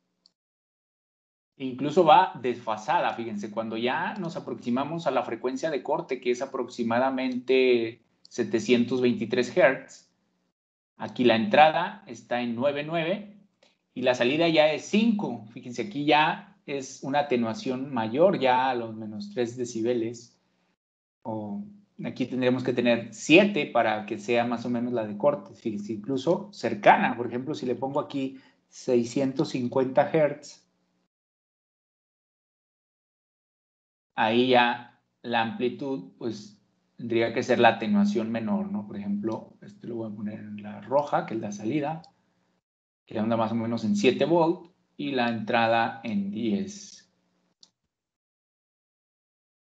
Speaker 1: incluso va desfasada. Fíjense, cuando ya nos aproximamos a la frecuencia de corte, que es aproximadamente 723 Hz, aquí la entrada está en 9,9 y la salida ya es 5. Fíjense, aquí ya es una atenuación mayor, ya a los menos 3 decibeles. O aquí tendremos que tener 7 para que sea más o menos la de corte. Fíjense, incluso cercana. Por ejemplo, si le pongo aquí 650 Hz, ahí ya la amplitud, pues tendría que ser la atenuación menor, ¿no? Por ejemplo, este lo voy a poner en la roja, que es la salida, que anda más o menos en 7 volts, y la entrada en 10.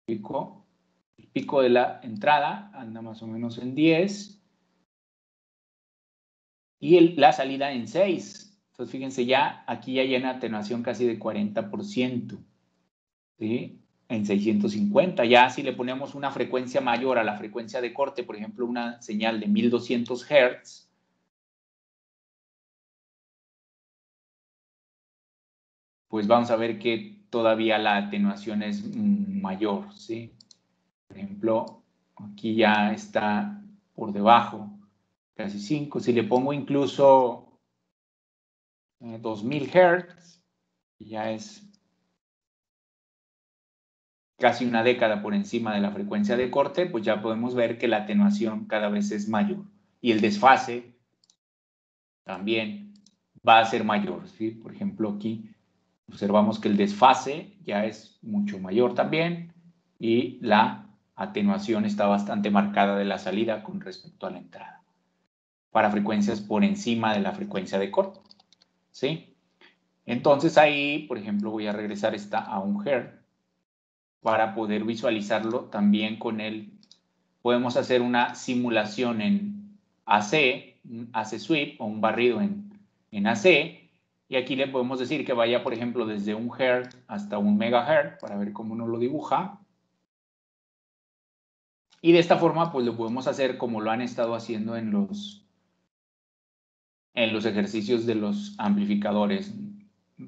Speaker 1: El pico de la entrada anda más o menos en 10, y la salida en 6. Entonces, fíjense, ya aquí ya hay una atenuación casi de 40%, ¿sí? En 650. Ya si le ponemos una frecuencia mayor a la frecuencia de corte, por ejemplo, una señal de 1200 Hz, pues vamos a ver que todavía la atenuación es mayor, ¿sí? Por ejemplo, aquí ya está por debajo, casi 5. Si le pongo incluso 2000 Hz, ya es casi una década por encima de la frecuencia de corte, pues ya podemos ver que la atenuación cada vez es mayor. Y el desfase también va a ser mayor, ¿sí? Por ejemplo, aquí observamos que el desfase ya es mucho mayor también y la atenuación está bastante marcada de la salida con respecto a la entrada, para frecuencias por encima de la frecuencia de corte, ¿sí? Entonces ahí, por ejemplo, voy a regresar esta a 1 Hz para poder visualizarlo también con él. Podemos hacer una simulación en AC, un AC sweep o un barrido en AC, y aquí le podemos decir que vaya, por ejemplo, desde 1 Hz hasta 1 MHz para ver cómo nos lo dibuja. Y de esta forma, pues lo podemos hacer como lo han estado haciendo en los ejercicios de los amplificadores,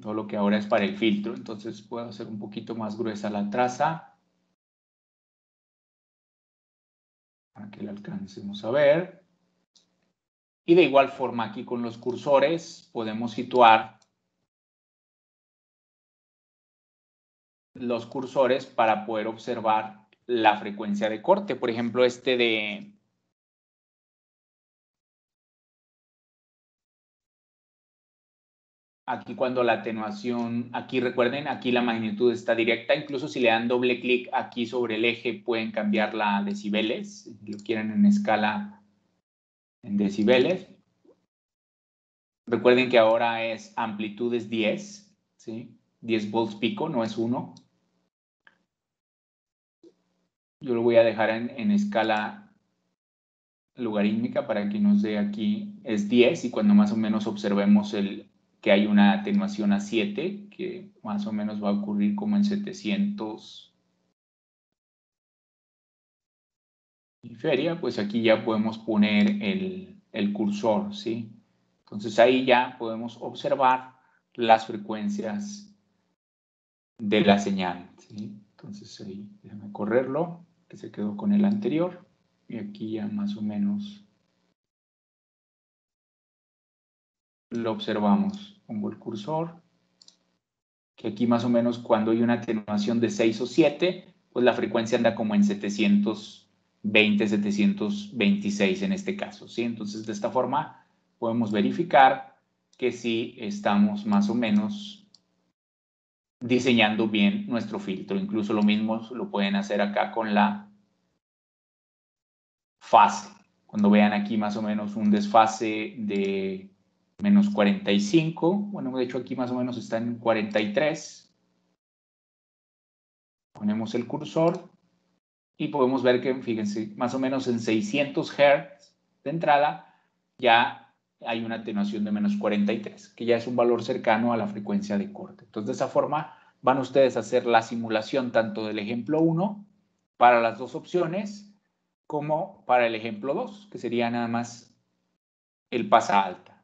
Speaker 1: todo lo que ahora es para el filtro. Entonces puedo hacer un poquito más gruesa la traza para que la alcancemos a ver. Y de igual forma aquí con los cursores podemos situar los cursores para poder observar la frecuencia de corte. Por ejemplo, aquí cuando la atenuación, aquí recuerden, aquí la magnitud está directa. Incluso si le dan doble clic aquí sobre el eje pueden cambiarla a decibeles, si lo quieren en escala en decibeles. Recuerden que ahora es amplitud es 10, ¿sí? 10 volts pico, no es 1. Yo lo voy a dejar en escala logarítmica para que nos dé aquí es 10, y cuando más o menos observemos que hay una atenuación a 7, que más o menos va a ocurrir como en 700 y feria, pues aquí ya podemos poner el cursor, ¿sí? Entonces ahí ya podemos observar las frecuencias de la señal, ¿sí? Entonces ahí déjame correrlo, que se quedó con el anterior. Y aquí ya más o menos lo observamos. Pongo el cursor, que aquí más o menos cuando hay una atenuación de 6 o 7, pues la frecuencia anda como en 720, 726 en este caso, ¿sí? Entonces, de esta forma podemos verificar que sí estamos más o menos diseñando bien nuestro filtro. Incluso lo mismo lo pueden hacer acá con la fase. Cuando vean aquí más o menos un desfase de menos 45, bueno, de hecho aquí más o menos está en 43. Ponemos el cursor y podemos ver que, fíjense, más o menos en 600 Hz de entrada ya hay una atenuación de menos 43, que ya es un valor cercano a la frecuencia de corte. Entonces, de esa forma van ustedes a hacer la simulación tanto del ejemplo 1 para las dos opciones como para el ejemplo 2, que sería nada más el pasa alta.